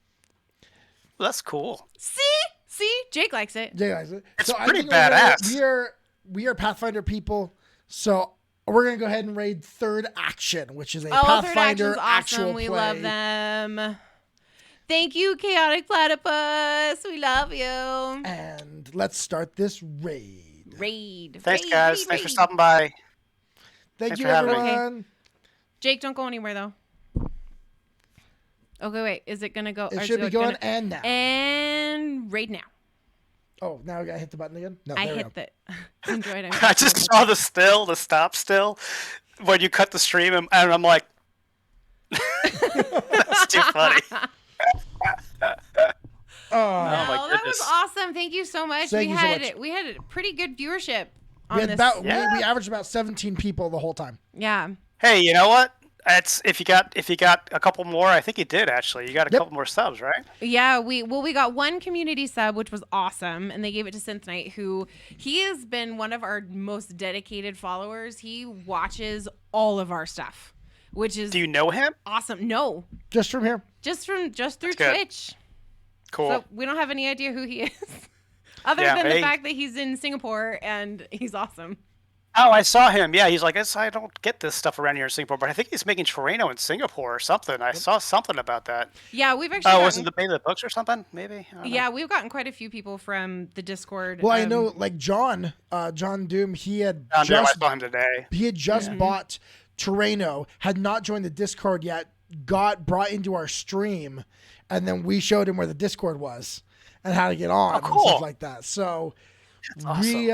That's cool. See? Jake likes it. Jay likes it. It's I pretty think we're gonna- badass. We are Pathfinder people, so we're gonna go ahead and raid Third Action, which is a Oh, Third Pathfinder Action's actual awesome. We play. love them. Thank you, Chaotic Platypus. We love you. And let's start this raid. Raid. Thanks, raid, guys. raid, Thanks for raid. stopping by. Thank Thanks you, for having me. everyone. Jake, don't go anywhere, though. Okay, wait. Is it going to go? It or should is be going gonna- and now. And raid now. Oh, now we gotta hit the button again? No, I there we hit go. the... Enjoyed it. I just saw the stop still, when you cut the stream, and I'm like, that's too funny. Oh, my Oh, that was goodness. awesome. Thank you so much. Thank you so much. We had a pretty good viewership on we, had this. about, Yeah. we averaged about 17 people the whole time. Yeah. Hey, you know what? It's if you got a couple more, I think you did actually. You got a Yep. couple more subs, right? Yeah, we got one community sub, which was awesome, and they gave it to Synth Knight, who he has been one of our most dedicated followers. He watches all of our stuff, which is Do you know him? awesome. No, Just from here. just through That's good. Twitch. Cool. So we don't have any idea who he is, other Yeah, than the hey. fact that he's in Singapore and he's awesome. Oh, I saw him. Yeah, he's like, I don't get this stuff around here in Singapore, but I think he's making Terraino in Singapore or something. I saw something about that. Yeah, we've actually. Oh, gotten, wasn't maybe the books or something? Maybe. I don't know. Yeah, we've gotten quite a few people from the Discord. Well, I know, like John Doom, he had I just saw him today. bought Terraino, had not joined the Discord yet, got brought into our stream, and then we showed him where the Discord was and how to get on and cool. stuff like that. So we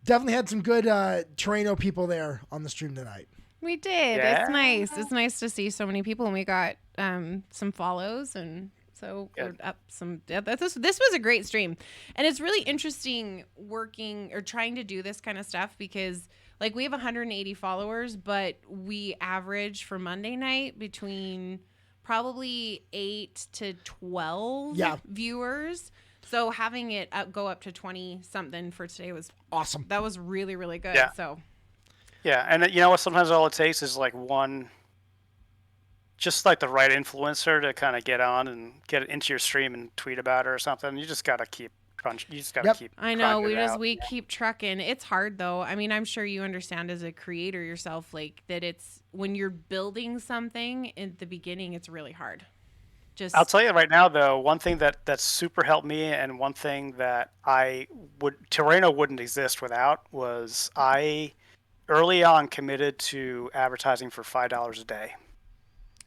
definitely had some good Terraino people there on the stream tonight. We did. Yeah. It's nice. It's nice to see so many people, and we got some follows, and so we're up some. Yeah, this was a great stream, and it's really interesting working or trying to do this kind of stuff because, like, we have 180 followers, but we average for Monday night between probably 8 to 12 viewers. So having it go up to 20 something for today was awesome. That was really, really good. Yeah. So. Yeah, and you know what? Sometimes all it takes is like one, just like the right influencer to kind of get on and get it into your stream and tweet about it or something. You just gotta keep crunch. You just gotta keep. I know grinding it out. keep trucking. It's hard though. I mean, I'm sure you understand as a creator yourself, like that. It's when you're building something in the beginning, it's really hard. I'll tell you right now, though, one thing that super helped me, and one thing that Terraino wouldn't exist without, was I early on committed to advertising for $5 a day.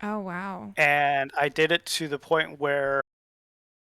Oh wow. And I did it to the point where